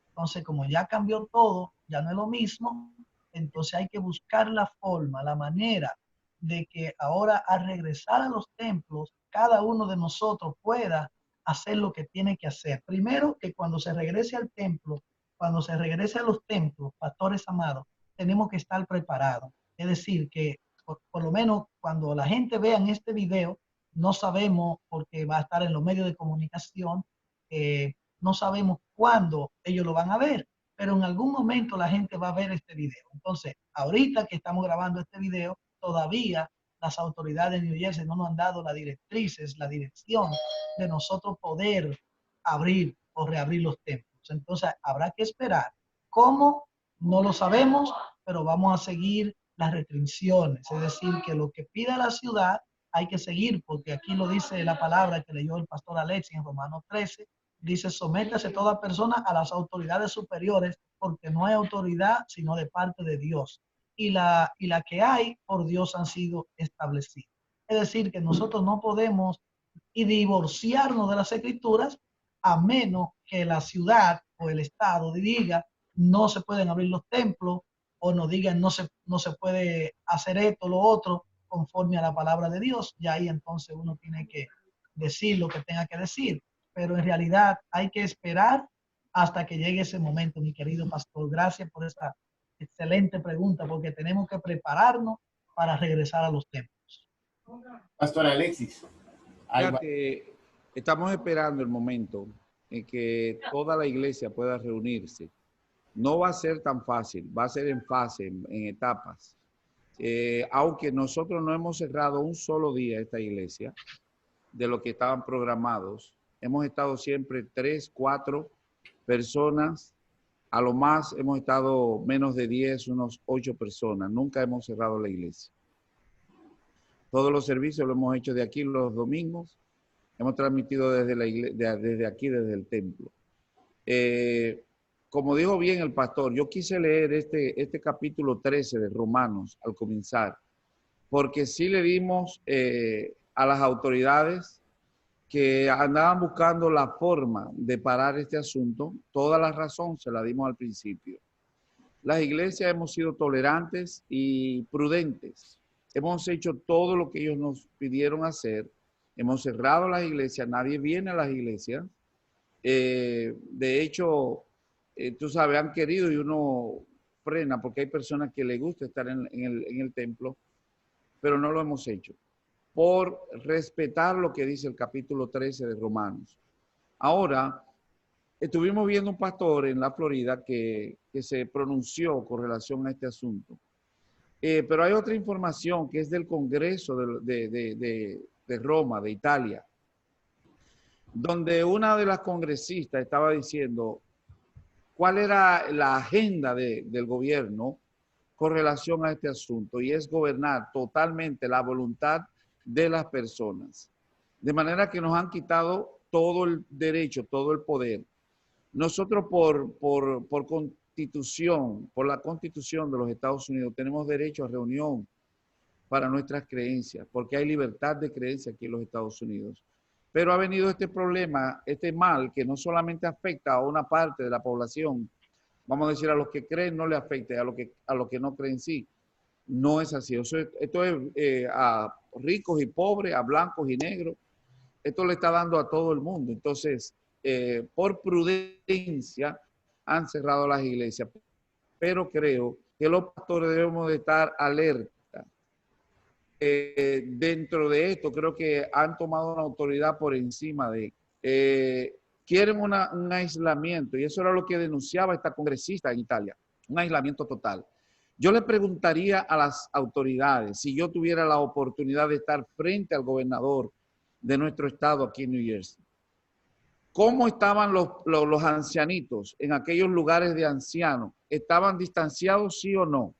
Entonces, como ya cambió todo, ya no es lo mismo, entonces hay que buscar la forma, la manera de que ahora al regresar a los templos, cada uno de nosotros pueda hacer lo que tiene que hacer. Primero, que cuando se regrese al templo, cuando se regrese a los templos, pastores amados, tenemos que estar preparados. Es decir, que por lo menos cuando la gente vea en este video, no sabemos, porque va a estar en los medios de comunicación, no sabemos cuándo ellos lo van a ver, pero en algún momento la gente va a ver este video. Entonces, ahorita que estamos grabando este video, todavía las autoridades de New Jersey no nos han dado las directrices, la dirección de nosotros poder abrir o reabrir los templos. Entonces, habrá que esperar. ¿Cómo? No lo sabemos, pero vamos a seguir las restricciones. Es decir, que lo que pida la ciudad hay que seguir, porque aquí lo dice la palabra que leyó el pastor Alexis en Romanos 13, dice, sométase toda persona a las autoridades superiores, porque no hay autoridad sino de parte de Dios. Y la que hay por Dios han sido establecidas. Es decir, que nosotros no podemos divorciarnos de las escrituras a menos que la ciudad o el estado diga no se pueden abrir los templos o nos digan no se puede hacer esto o lo otro conforme a la palabra de Dios. Y ahí entonces uno tiene que decir lo que tenga que decir. Pero en realidad hay que esperar hasta que llegue ese momento, mi querido pastor. Gracias por esta excelente pregunta, porque tenemos que prepararnos para regresar a los templos. Pastor Alexis. Fíjate, estamos esperando el momento en que toda la iglesia pueda reunirse. No va a ser tan fácil, va a ser en fase, en etapas. Aunque nosotros no hemos cerrado un solo día esta iglesia de lo que estaban programados, hemos estado siempre 3, 4 personas, a lo más hemos estado menos de 10, unos 8 personas, nunca hemos cerrado la iglesia. Todos los servicios lo hemos hecho de aquí los domingos, hemos transmitido desde la iglesia, desde aquí, desde el templo. Como dijo bien el pastor, yo quise leer este capítulo 13 de Romanos al comenzar, porque sí le dimos a las autoridades que andaban buscando la forma de parar este asunto, toda la razón se la dimos al principio. Las iglesias hemos sido tolerantes y prudentes. Hemos hecho todo lo que ellos nos pidieron hacer. Hemos cerrado las iglesias, nadie viene a las iglesias. De hecho, tú sabes, han querido y uno frena porque hay personas que les gusta estar en el templo, pero no lo hemos hecho por respetar lo que dice el capítulo 13 de Romanos. Ahora, estuvimos viendo un pastor en la Florida que se pronunció con relación a este asunto. Pero hay otra información que es del Congreso de Roma, de Italia, donde una de las congresistas estaba diciendo cuál era la agenda del gobierno con relación a este asunto, y es gobernar totalmente la voluntad de las personas. De manera que nos han quitado todo el derecho, todo el poder. Nosotros por constitución, por la constitución de los Estados Unidos, tenemos derecho a reunión para nuestras creencias, porque hay libertad de creencia aquí en los Estados Unidos. Pero ha venido este problema, este mal, que no solamente afecta a una parte de la población, vamos a decir, a los que creen no le afecta, a los que no creen sí. No es así. Esto es a ricos y pobres, a blancos y negros. Esto le está dando a todo el mundo. Entonces, por prudencia, han cerrado las iglesias. Pero creo que los pastores debemos de estar alerta. Dentro de esto, creo que han tomado una autoridad por encima de... quieren un aislamiento, y eso era lo que denunciaba esta congresista en Italia, un aislamiento total. Yo le preguntaría a las autoridades, si yo tuviera la oportunidad de estar frente al gobernador de nuestro estado aquí en New Jersey, ¿cómo estaban los ancianitos en aquellos lugares de ancianos? ¿Estaban distanciados, sí o no?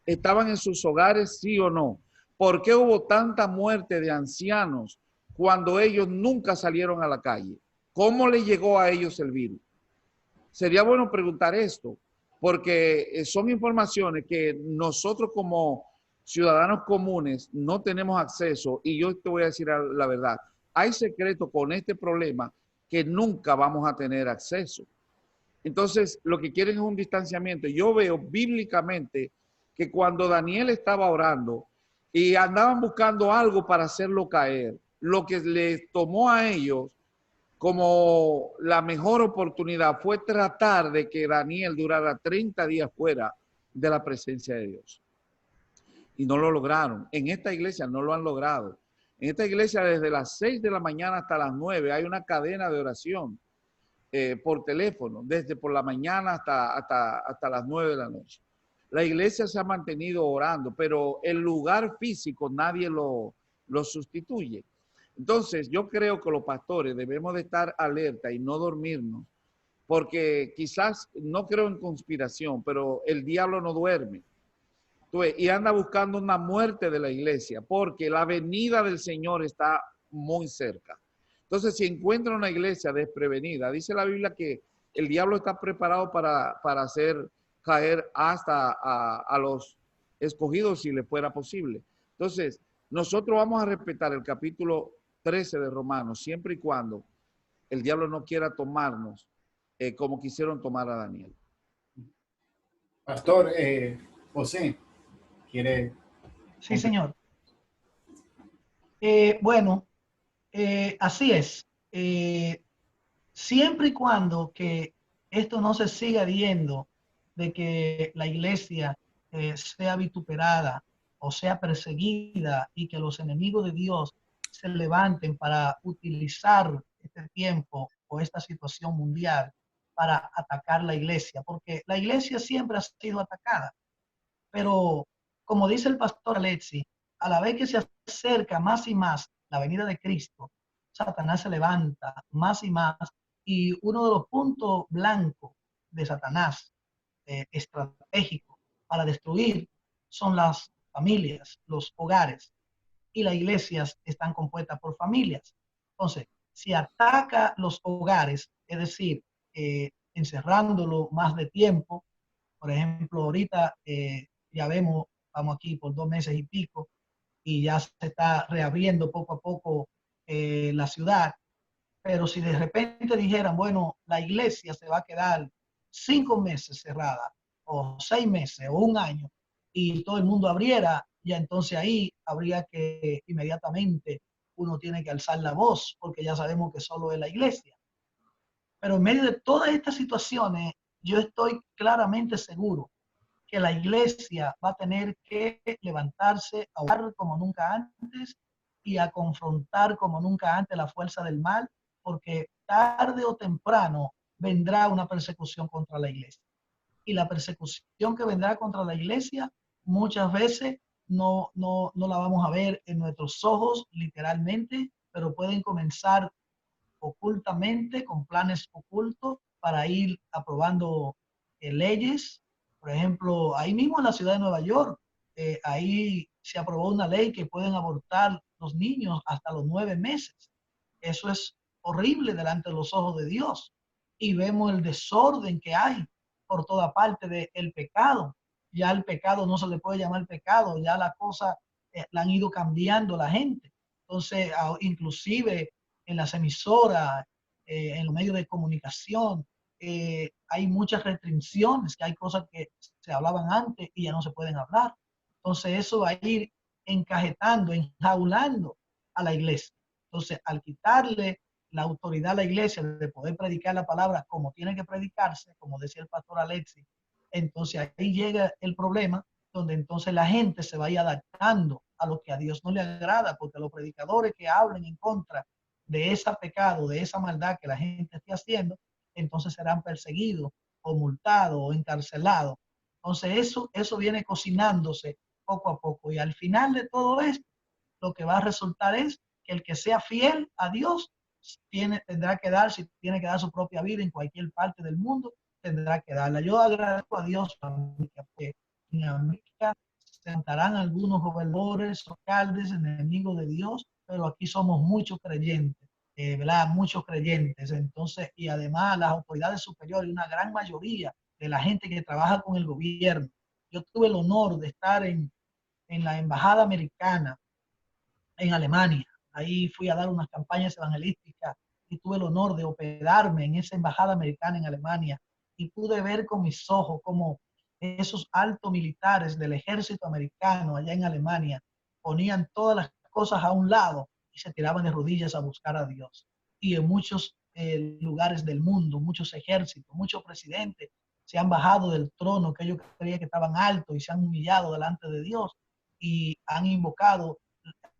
¿Estaban en sus hogares, sí o no? ¿Por qué hubo tanta muerte de ancianos cuando ellos nunca salieron a la calle? ¿Cómo le llegó a ellos el virus? Sería bueno preguntar esto, porque son informaciones que nosotros como ciudadanos comunes no tenemos acceso, y yo te voy a decir la verdad, hay secretos con este problema que nunca vamos a tener acceso. Entonces, lo que quieren es un distanciamiento. Yo veo bíblicamente que cuando Daniel estaba orando y andaban buscando algo para hacerlo caer, lo que les tomó a ellos como la mejor oportunidad fue tratar de que Daniel durara 30 días fuera de la presencia de Dios. Y no lo lograron. En esta iglesia no lo han logrado. En esta iglesia desde las 6 de la mañana hasta las 9 hay una cadena de oración por teléfono, desde por la mañana hasta las 9 de la noche. La iglesia se ha mantenido orando, pero el lugar físico nadie lo sustituye. Entonces, yo creo que los pastores debemos de estar alerta y no dormirnos, porque quizás, no creo en conspiración, pero el diablo no duerme. Y anda buscando una muerte de la iglesia, porque la venida del Señor está muy cerca. Entonces, si encuentra una iglesia desprevenida, dice la Biblia que el diablo está preparado para hacer caer hasta a los escogidos si le fuera posible. Entonces, nosotros vamos a respetar el capítulo 13 de Romanos, siempre y cuando el diablo no quiera tomarnos como quisieron tomar a Daniel. Pastor José, ¿quiere? Sí, señor. Bueno, así es. Siempre y cuando que esto no se siga viendo de que la iglesia sea vituperada o sea perseguida y que los enemigos de Dios se levanten para utilizar este tiempo o esta situación mundial para atacar la iglesia, porque la iglesia siempre ha sido atacada. Pero como dice el pastor Alexi, a la vez que se acerca más y más la venida de Cristo, Satanás se levanta más y más, y uno de los puntos blancos de Satanás estratégico para destruir son las familias, los hogares, y las iglesias están compuestas por familias. Entonces, si ataca los hogares, es decir, encerrándolo más de tiempo, por ejemplo, ahorita ya vemos, vamos aquí por 2 meses y pico, y ya se está reabriendo poco a poco la ciudad. Pero si de repente dijeran, bueno, la iglesia se va a quedar 5 meses cerrada, o 6 meses, o un año, y todo el mundo abriera, ya entonces ahí habría que inmediatamente uno tiene que alzar la voz, porque ya sabemos que solo es la iglesia. Pero en medio de todas estas situaciones, yo estoy claramente seguro que la iglesia va a tener que levantarse a orar como nunca antes y a confrontar como nunca antes la fuerza del mal, porque tarde o temprano vendrá una persecución contra la iglesia. Y la persecución que vendrá contra la iglesia muchas veces no la vamos a ver en nuestros ojos literalmente, pero pueden comenzar ocultamente, con planes ocultos para ir aprobando leyes. Por ejemplo, ahí mismo en la ciudad de Nueva York, ahí se aprobó una ley que pueden abortar los niños hasta los 9 meses. Eso es horrible delante de los ojos de Dios. Y vemos el desorden que hay por toda parte del pecado. Ya el pecado no se le puede llamar pecado, ya la cosa la han ido cambiando la gente. Entonces, inclusive en las emisoras, en los medios de comunicación, hay muchas restricciones, que hay cosas que se hablaban antes y ya no se pueden hablar. Entonces eso va a ir encajetando, enjaulando a la iglesia. Entonces, al quitarle la autoridad a la iglesia de poder predicar la palabra como tiene que predicarse, como decía el pastor Alexi, entonces ahí llega el problema, donde entonces la gente se vaya adaptando a lo que a Dios no le agrada, porque los predicadores que hablen en contra de ese pecado, de esa maldad que la gente esté haciendo, entonces serán perseguidos o multados o encarcelados. Entonces eso viene cocinándose poco a poco, y al final de todo esto, lo que va a resultar es que el que sea fiel a Dios tendrá que dar, si tiene que dar su propia vida en cualquier parte del mundo, tendrá que darla. Yo agradezco a Dios que en América cantarán algunos gobernadores, alcaldes, enemigos de Dios, pero aquí somos muchos creyentes, ¿verdad? Muchos creyentes. Entonces, y además las autoridades superiores, una gran mayoría de la gente que trabaja con el gobierno. Yo tuve el honor de estar en la embajada americana en Alemania. Ahí fui a dar unas campañas evangelísticas y tuve el honor de hospedarme en esa embajada americana en Alemania y pude ver con mis ojos cómo esos altos militares del ejército americano allá en Alemania ponían todas las cosas a un lado y se tiraban de rodillas a buscar a Dios. Y en muchos lugares del mundo, muchos ejércitos, muchos presidentes se han bajado del trono que ellos creían que estaban altos y se han humillado delante de Dios y han invocado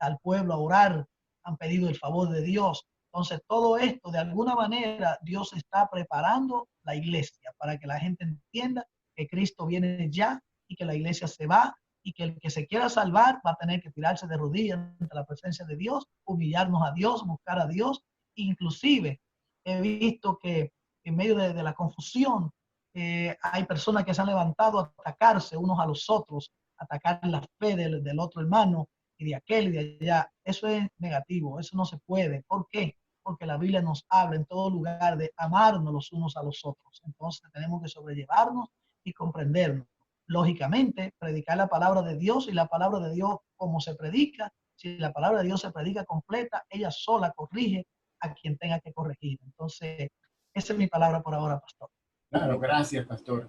al pueblo a orar, han pedido el favor de Dios. Entonces, todo esto, de alguna manera, Dios está preparando la iglesia para que la gente entienda que Cristo viene ya y que la iglesia se va y que el que se quiera salvar va a tener que tirarse de rodillas ante la presencia de Dios, humillarnos a Dios, buscar a Dios. Inclusive, he visto que en medio de la confusión, hay personas que se han levantado a atacarse unos a los otros, atacar la fe del otro hermano, y de aquel y de allá. Eso es negativo, eso no se puede. ¿Por qué? Porque la Biblia nos habla en todo lugar de amarnos los unos a los otros. Entonces tenemos que sobrellevarnos y comprendernos. Lógicamente, predicar la palabra de Dios y la palabra de Dios como se predica. Si la palabra de Dios se predica completa, ella sola corrige a quien tenga que corregir. Entonces, esa es mi palabra por ahora, pastor. Claro, gracias, pastor.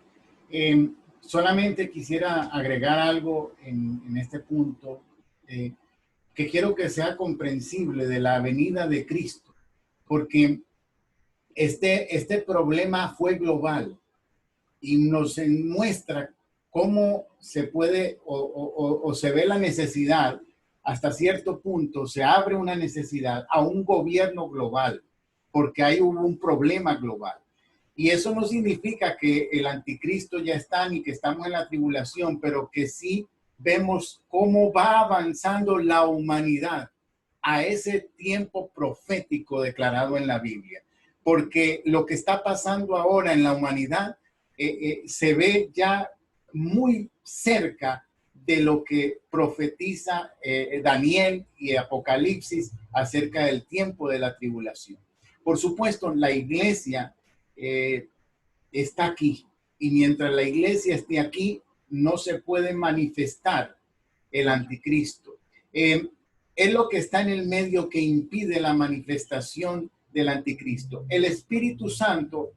Solamente quisiera agregar algo en este punto, que quiero que sea comprensible de la venida de Cristo, porque este problema fue global y nos muestra cómo se puede o se ve la necesidad, hasta cierto punto se abre una necesidad a un gobierno global, porque ahí hubo un problema global. Y eso no significa que el anticristo ya está ni que estamos en la tribulación, pero que sí vemos cómo va avanzando la humanidad a ese tiempo profético declarado en la Biblia. Porque lo que está pasando ahora en la humanidad se ve ya muy cerca de lo que profetiza Daniel y Apocalipsis acerca del tiempo de la tribulación. Por supuesto, la iglesia está aquí, y mientras la iglesia esté aquí, no se puede manifestar el anticristo. Es lo que está en el medio que impide la manifestación del anticristo. El Espíritu Santo,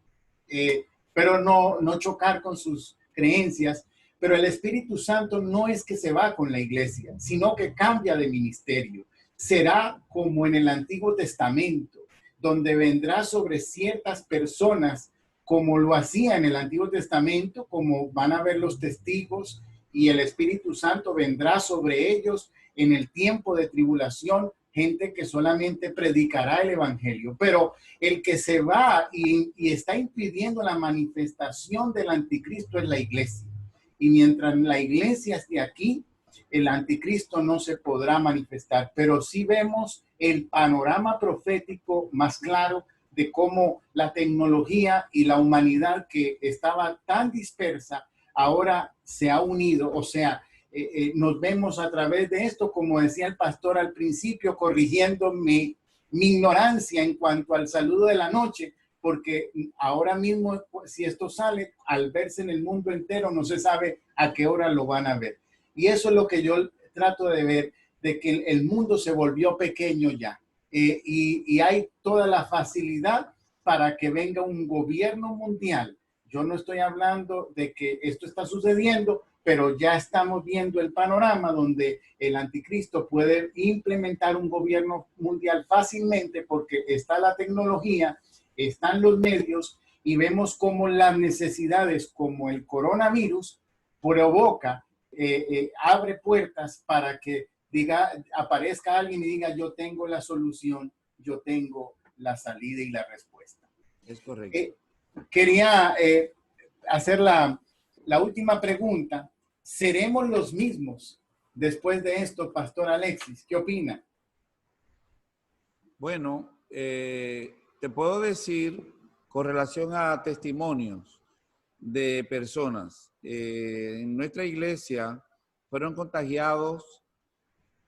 pero no chocar con sus creencias, pero el Espíritu Santo no es que se va con la iglesia, sino que cambia de ministerio. Será como en el Antiguo Testamento, donde vendrá sobre ciertas personas, como lo hacía en el Antiguo Testamento, como van a ver los testigos, y el Espíritu Santo vendrá sobre ellos en el tiempo de tribulación, gente que solamente predicará el evangelio. Pero el que se va y está impidiendo la manifestación del anticristo es la iglesia. Y mientras la iglesia esté aquí, el anticristo no se podrá manifestar. Pero sí vemos el panorama profético más claro de cómo la tecnología y la humanidad, que estaba tan dispersa, ahora se ha unido. O sea, nos vemos a través de esto, como decía el pastor al principio, corrigiendo mi ignorancia en cuanto al saludo de la noche, porque ahora mismo, si esto sale, al verse en el mundo entero, no se sabe a qué hora lo van a ver. Y eso es lo que yo trato de ver, de que el mundo se volvió pequeño ya. Y hay toda la facilidad para que venga un gobierno mundial. Yo no estoy hablando de que esto está sucediendo, pero ya estamos viendo el panorama donde el anticristo puede implementar un gobierno mundial fácilmente, porque está la tecnología, están los medios, y vemos cómo las necesidades como el coronavirus provoca, abre puertas para que aparezca alguien y diga: yo tengo la solución, yo tengo la salida y la respuesta. Es correcto. Quería hacer la última pregunta. ¿Seremos los mismos después de esto, Pastor Alexis? ¿Qué opina? Bueno, te puedo decir con relación a testimonios de personas. En nuestra iglesia fueron contagiados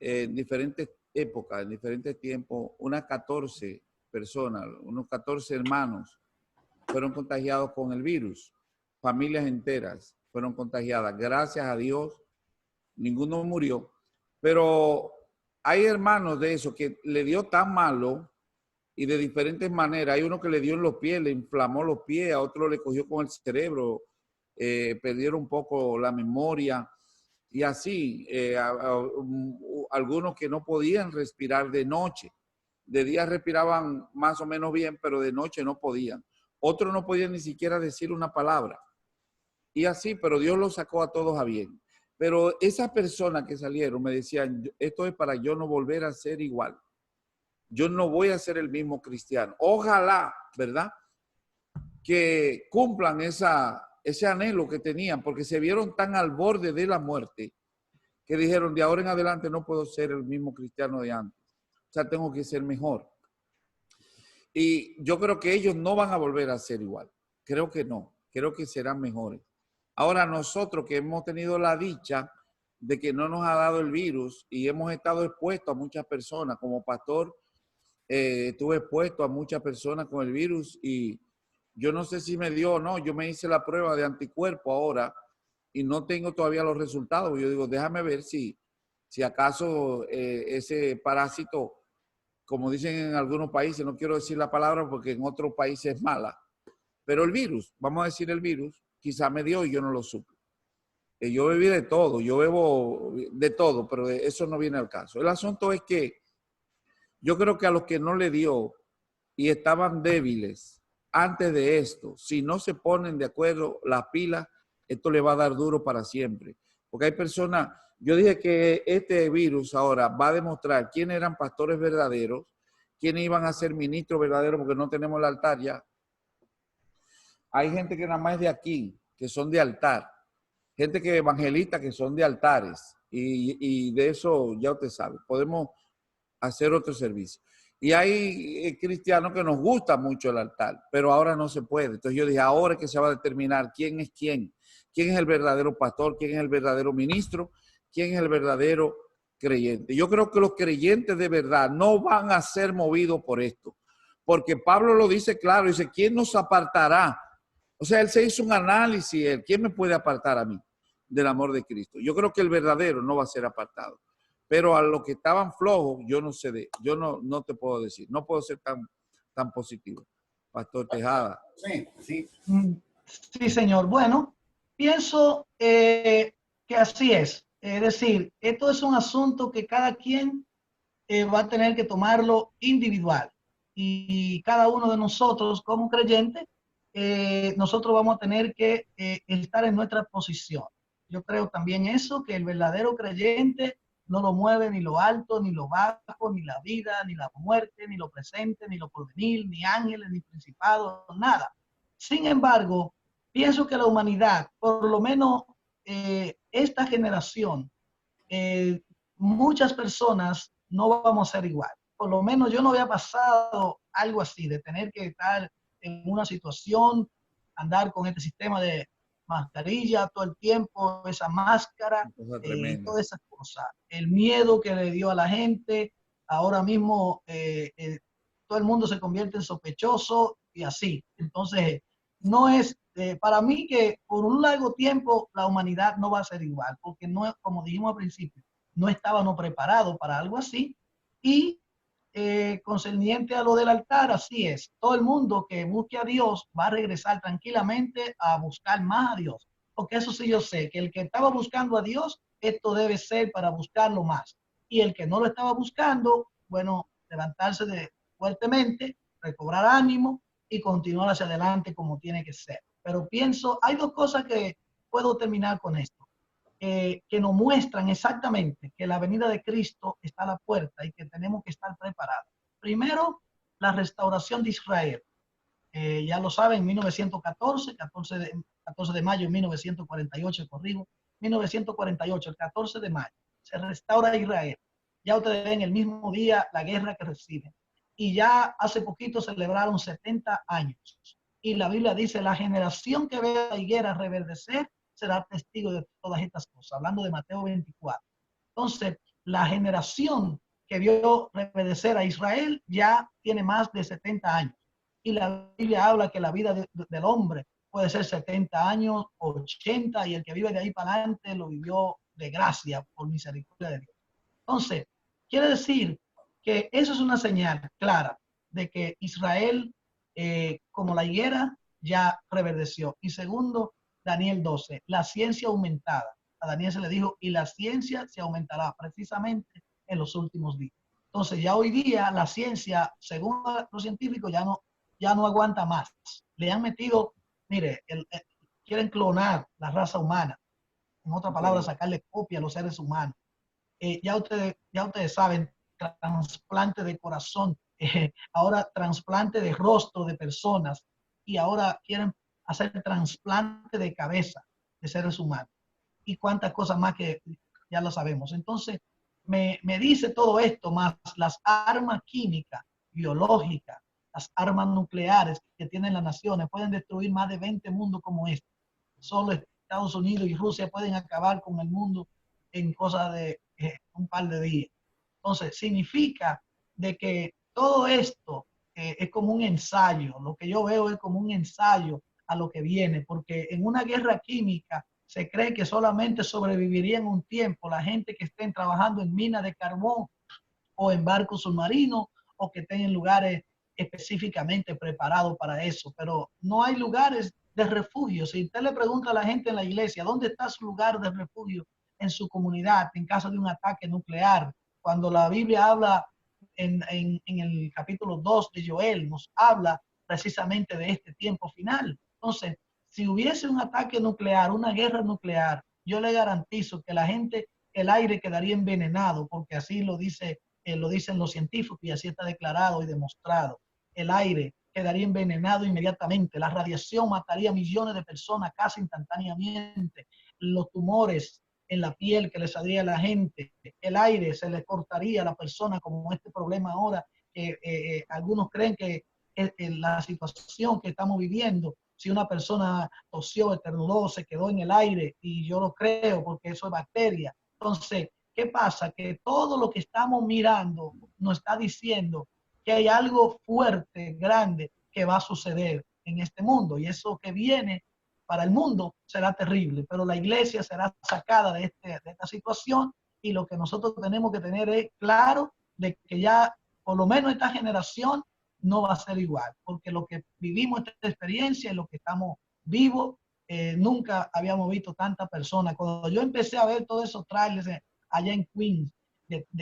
en diferentes épocas, en diferentes tiempos, unas 14 personas, unos 14 hermanos fueron contagiados con el virus. Familias enteras fueron contagiadas. Gracias a Dios, ninguno murió. Pero hay hermanos de eso que le dio tan malo y de diferentes maneras. Hay uno que le dio en los pies, le inflamó los pies, a otro le cogió con el cerebro, perdieron un poco la memoria. Y así, algunos que no podían respirar de noche. De día respiraban más o menos bien, pero de noche no podían. Otros no podían ni siquiera decir una palabra. Y así, pero Dios los sacó a todos a bien. Pero esas personas que salieron me decían, esto es para yo no volver a ser igual. Yo no voy a ser el mismo cristiano. Ojalá, ¿verdad?, que cumplan ese anhelo que tenían, porque se vieron tan al borde de la muerte que dijeron, de ahora en adelante no puedo ser el mismo cristiano de antes. O sea, tengo que ser mejor. Y yo creo que ellos no van a volver a ser igual. Creo que no. Creo que serán mejores. Ahora nosotros que hemos tenido la dicha de que no nos ha dado el virus y hemos estado expuestos a muchas personas, como pastor, estuve expuesto a muchas personas con el virus y yo no sé si me dio o no. Yo me hice la prueba de anticuerpo ahora y no tengo todavía los resultados. Yo digo, déjame ver si acaso ese parásito, como dicen en algunos países, no quiero decir la palabra porque en otros países es mala, pero el virus, vamos a decir el virus, quizá me dio y yo no lo supe. Yo bebí de todo, yo bebo de todo, pero eso no viene al caso. El asunto es que yo creo que a los que no le dio y estaban débiles antes de esto, si no se ponen de acuerdo las pilas, esto le va a dar duro para siempre. Porque hay personas, yo dije que este virus ahora va a demostrar quiénes eran pastores verdaderos, quiénes iban a ser ministros verdaderos, porque no tenemos el altar ya. Hay gente que nada más es de aquí, que son de altar. Gente que evangelista que son de altares. Y de eso ya usted sabe. Podemos hacer otro servicio. Y hay cristianos que nos gusta mucho el altar, pero ahora no se puede. Entonces yo dije, ahora es que se va a determinar quién es quién. Quién es el verdadero pastor, quién es el verdadero ministro, quién es el verdadero creyente. Yo creo que los creyentes de verdad no van a ser movidos por esto. Porque Pablo lo dice claro, dice, ¿quién nos apartará? O sea, él se hizo un análisis, ¿quién me puede apartar a mí del amor de Cristo? Yo creo que el verdadero no va a ser apartado. Pero a los que estaban flojos, yo no sé, yo no te puedo decir, no puedo ser tan positivo. Pastor Tejada. Sí, sí. Sí, señor. Bueno, pienso que así es. Es decir, esto es un asunto que cada quien va a tener que tomarlo individual. Y cada uno de nosotros como creyente, nosotros vamos a tener que estar en nuestra posición. Yo creo también eso, que el verdadero creyente no lo mueve ni lo alto, ni lo bajo, ni la vida, ni la muerte, ni lo presente, ni lo porvenir, ni ángeles, ni principados, nada. Sin embargo, pienso que la humanidad, por lo menos esta generación, muchas personas no vamos a ser igual. Por lo menos yo no había pasado algo así, de tener que estar en una situación, andar con este sistema de mascarilla todo el tiempo, esa máscara, todas esas cosas. El miedo que le dio a la gente, ahora mismo todo el mundo se convierte en sospechoso y así. Entonces, no es, para mí que por un largo tiempo la humanidad no va a ser igual, porque no, como dijimos al principio, no estábamos preparados para algo así. Y concerniente a lo del altar, así es. Todo el mundo que busque a Dios va a regresar tranquilamente a buscar más a Dios. Porque eso sí yo sé, que el que estaba buscando a Dios, esto debe ser para buscarlo más. Y el que no lo estaba buscando, bueno, levantarse fuertemente, recobrar ánimo y continuar hacia adelante como tiene que ser. Pero pienso, hay dos cosas que puedo terminar con esto. Que nos muestran exactamente que la venida de Cristo está a la puerta y que tenemos que estar preparados. Primero, la restauración de Israel. Ya lo saben, en 1914, 14 de mayo de 1948, corrijo, 1948, el 14 de mayo, se restaura Israel. Ya ustedes ven el mismo día la guerra que reciben. Y ya hace poquito celebraron 70 años. Y la Biblia dice, la generación que ve la higuera reverdecer será testigo de todas estas cosas, hablando de Mateo 24. Entonces, la generación que vio reverdecer a Israel ya tiene más de 70 años. Y la Biblia habla que la vida del hombre puede ser 70 años, 80, y el que vive de ahí para adelante lo vivió de gracia, por misericordia de Dios. Entonces, quiere decir que eso es una señal clara de que Israel, como la higuera, ya reverdeció. Y segundo, Daniel 12, la ciencia aumentada. A Daniel se le dijo, y la ciencia se aumentará precisamente en los últimos días. Entonces, ya hoy día la ciencia, según los científicos, ya no aguanta más. Le han metido, mire, quieren clonar la raza humana. En otras palabras, sacarle copia a los seres humanos. Ya ustedes saben, trasplante de corazón, ahora trasplante de rostro de personas, y ahora quieren hacer trasplante de cabeza de seres humanos, y cuántas cosas más que ya lo sabemos. Entonces, me dice todo esto, más las armas químicas, biológicas, las armas nucleares que tienen las naciones, pueden destruir más de 20 mundos como este. Solo Estados Unidos y Rusia pueden acabar con el mundo en cosa de un par de días. Entonces, significa de que todo esto es como un ensayo. Lo que yo veo es como un ensayo a lo que viene, porque en una guerra química se cree que solamente sobrevivirían un tiempo la gente que estén trabajando en minas de carbón o en barcos submarinos, o que estén en lugares específicamente preparados para eso, pero no hay lugares de refugio. Si usted le pregunta a la gente en la iglesia, ¿dónde está su lugar de refugio en su comunidad en caso de un ataque nuclear? Cuando la Biblia habla en el capítulo 2 de Joel, nos habla precisamente de este tiempo final. Entonces, si hubiese un ataque nuclear, una guerra nuclear, yo le garantizo que la gente, el aire quedaría envenenado, porque así lo dicen los científicos y así está declarado y demostrado. El aire quedaría envenenado inmediatamente, la radiación mataría a millones de personas casi instantáneamente, los tumores en la piel que le saldría a la gente, el aire se le cortaría a la persona, como este problema ahora, que algunos creen que la situación que estamos viviendo, si una persona tosió, estornudó, se quedó en el aire, y yo lo creo porque eso es bacteria. Entonces, ¿qué pasa? Que todo lo que estamos mirando nos está diciendo que hay algo fuerte, grande, que va a suceder en este mundo, y eso que viene para el mundo será terrible, pero la iglesia será sacada de esta situación, y lo que nosotros tenemos que tener es claro de que ya por lo menos esta generación no va a ser igual, porque lo que vivimos esta experiencia y lo que estamos vivos, nunca habíamos visto tanta persona. Cuando yo empecé a ver todos esos trailers allá en Queens,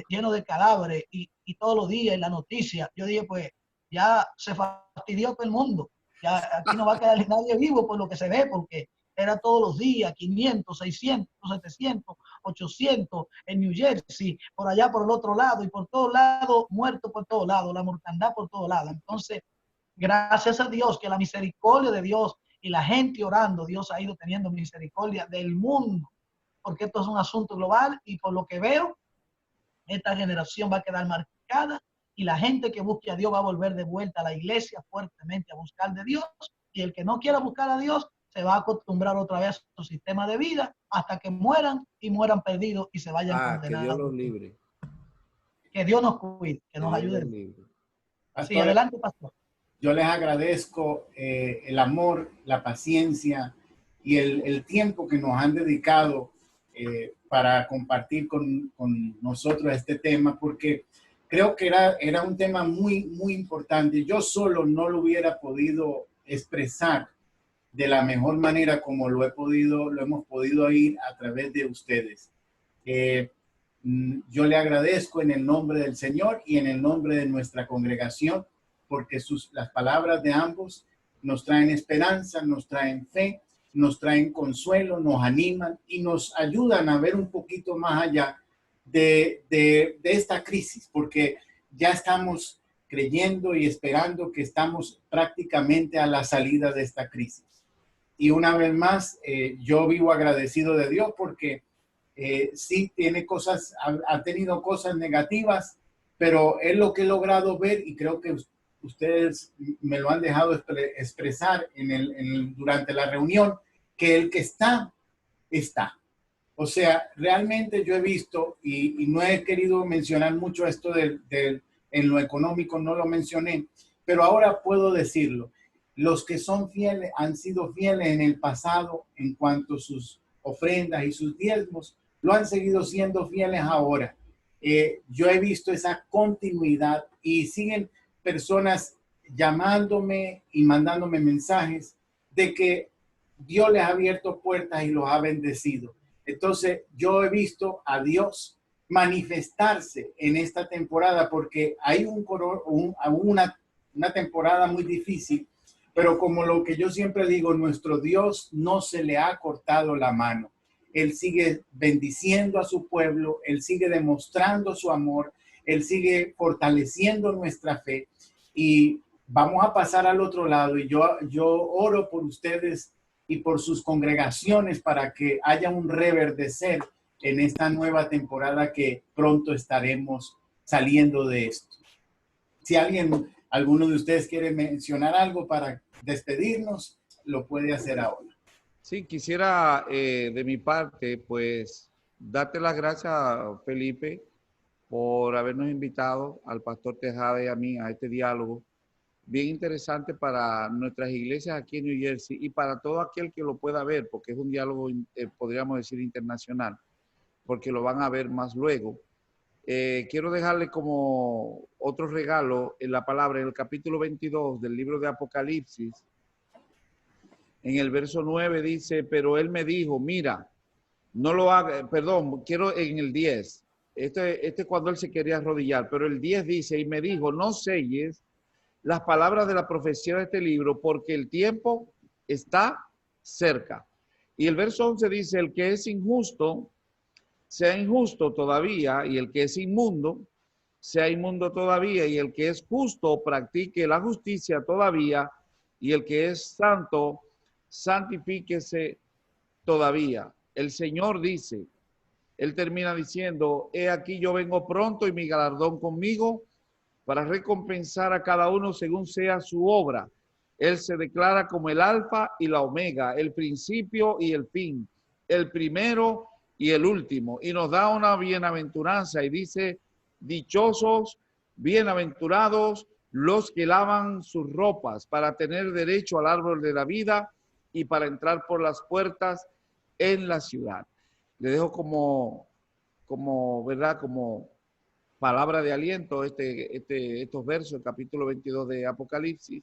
lleno de cadáveres, y todos los días en la noticia, yo dije, pues ya se fastidió todo el mundo, ya aquí no va a quedar nadie vivo por lo que se ve, porque era todos los días 500, 600, 700, 800 en New Jersey, por allá por el otro lado, y por todos lados, muertos por todos lados, la mortandad por todos lados. Entonces, gracias a Dios, que la misericordia de Dios y la gente orando, Dios ha ido teniendo misericordia del mundo, porque esto es un asunto global, y por lo que veo, esta generación va a quedar marcada, y la gente que busque a Dios va a volver de vuelta a la iglesia fuertemente a buscar de Dios, y el que no quiera buscar a Dios se va a acostumbrar otra vez a su sistema de vida hasta que mueran, y mueran perdidos y se vayan condenados. Que Dios los libre. Que Dios nos cuide, que nos ayude. Pastor, sí, adelante, pastor. Yo les agradezco el amor, la paciencia y el tiempo que nos han dedicado para compartir con nosotros este tema, porque creo que era un tema muy, muy importante. Yo solo no lo hubiera podido expresar de la mejor manera como lo hemos podido oír a través de ustedes. Yo le agradezco en el nombre del Señor y en el nombre de nuestra congregación, porque las palabras de ambos nos traen esperanza, nos traen fe, nos traen consuelo, nos animan y nos ayudan a ver un poquito más allá de esta crisis, porque ya estamos creyendo y esperando que estamos prácticamente a la salida de esta crisis. Y una vez más, yo vivo agradecido de Dios, porque sí tiene cosas, ha tenido cosas negativas, pero es lo que he logrado ver, y creo que ustedes me lo han dejado expresar durante la reunión, que el que está está. O sea, realmente yo he visto, y no he querido mencionar mucho esto en lo económico, no lo mencioné, pero ahora puedo decirlo. Los que son fieles han sido fieles en el pasado en cuanto a sus ofrendas y sus diezmos, lo han seguido siendo fieles ahora. Yo he visto esa continuidad y siguen personas llamándome y mandándome mensajes de que Dios les ha abierto puertas y los ha bendecido. Entonces, yo he visto a Dios manifestarse en esta temporada porque hay una temporada muy difícil, pero como lo que yo siempre digo, nuestro Dios no se le ha cortado la mano. Él sigue bendiciendo a su pueblo, Él sigue demostrando su amor, Él sigue fortaleciendo nuestra fe y vamos a pasar al otro lado y yo oro por ustedes y por sus congregaciones para que haya un reverdecer en esta nueva temporada que pronto estaremos saliendo de esto. Si alguno de ustedes quiere mencionar algo para despedirnos, lo puede hacer ahora. Sí, quisiera de mi parte, pues, darte las gracias, Felipe, por habernos invitado al pastor Tejada y a mí a este diálogo bien interesante para nuestras iglesias aquí en New Jersey y para todo aquel que lo pueda ver, porque es un diálogo, podríamos decir, internacional, porque lo van a ver más luego. Quiero dejarle como otro regalo en la palabra, en el capítulo 22 del libro de Apocalipsis. En el verso 9 dice, pero él me dijo, mira, no lo haga, perdón, quiero en el 10. Este cuando él se quería arrodillar, pero el 10 dice, y me dijo, no selles las palabras de la profecía de este libro, porque el tiempo está cerca. Y el verso 11 dice, el que es injusto, sea injusto todavía, y el que es inmundo, sea inmundo todavía, y el que es justo, practique la justicia todavía, y el que es santo, santifíquese todavía. El Señor dice, Él termina diciendo, he aquí yo vengo pronto y mi galardón conmigo para recompensar a cada uno según sea su obra. Él se declara como el alfa y la omega, el principio y el fin, el primero y el último. Y nos da una bienaventuranza y dice, dichosos, bienaventurados los que lavan sus ropas para tener derecho al árbol de la vida y para entrar por las puertas en la ciudad. Le dejo ¿verdad? Como palabra de aliento estos versos, el capítulo 22 de Apocalipsis.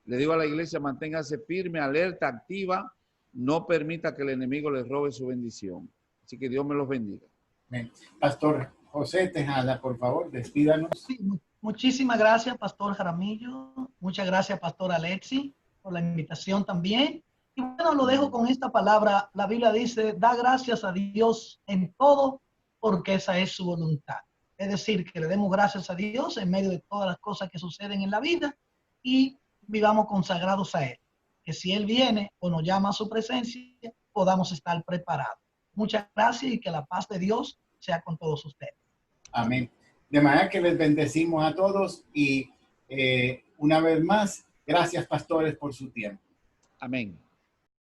Le digo a la iglesia, manténgase firme, alerta, activa, no permita que el enemigo les robe su bendición. Así que Dios me los bendiga. Bien. Pastor José Tejada, por favor, despídanos. Sí, muchísimas gracias, Pastor Jaramillo. Muchas gracias, Pastor Alexi, por la invitación también. Y bueno, lo dejo con esta palabra. La Biblia dice, da gracias a Dios en todo, porque esa es su voluntad. Es decir, que le demos gracias a Dios en medio de todas las cosas que suceden en la vida y vivamos consagrados a Él. Que si Él viene o nos llama a su presencia, podamos estar preparados. Muchas gracias y que la paz de Dios sea con todos ustedes. Amén. De manera que les bendecimos a todos y una vez más, gracias pastores por su tiempo. Amén.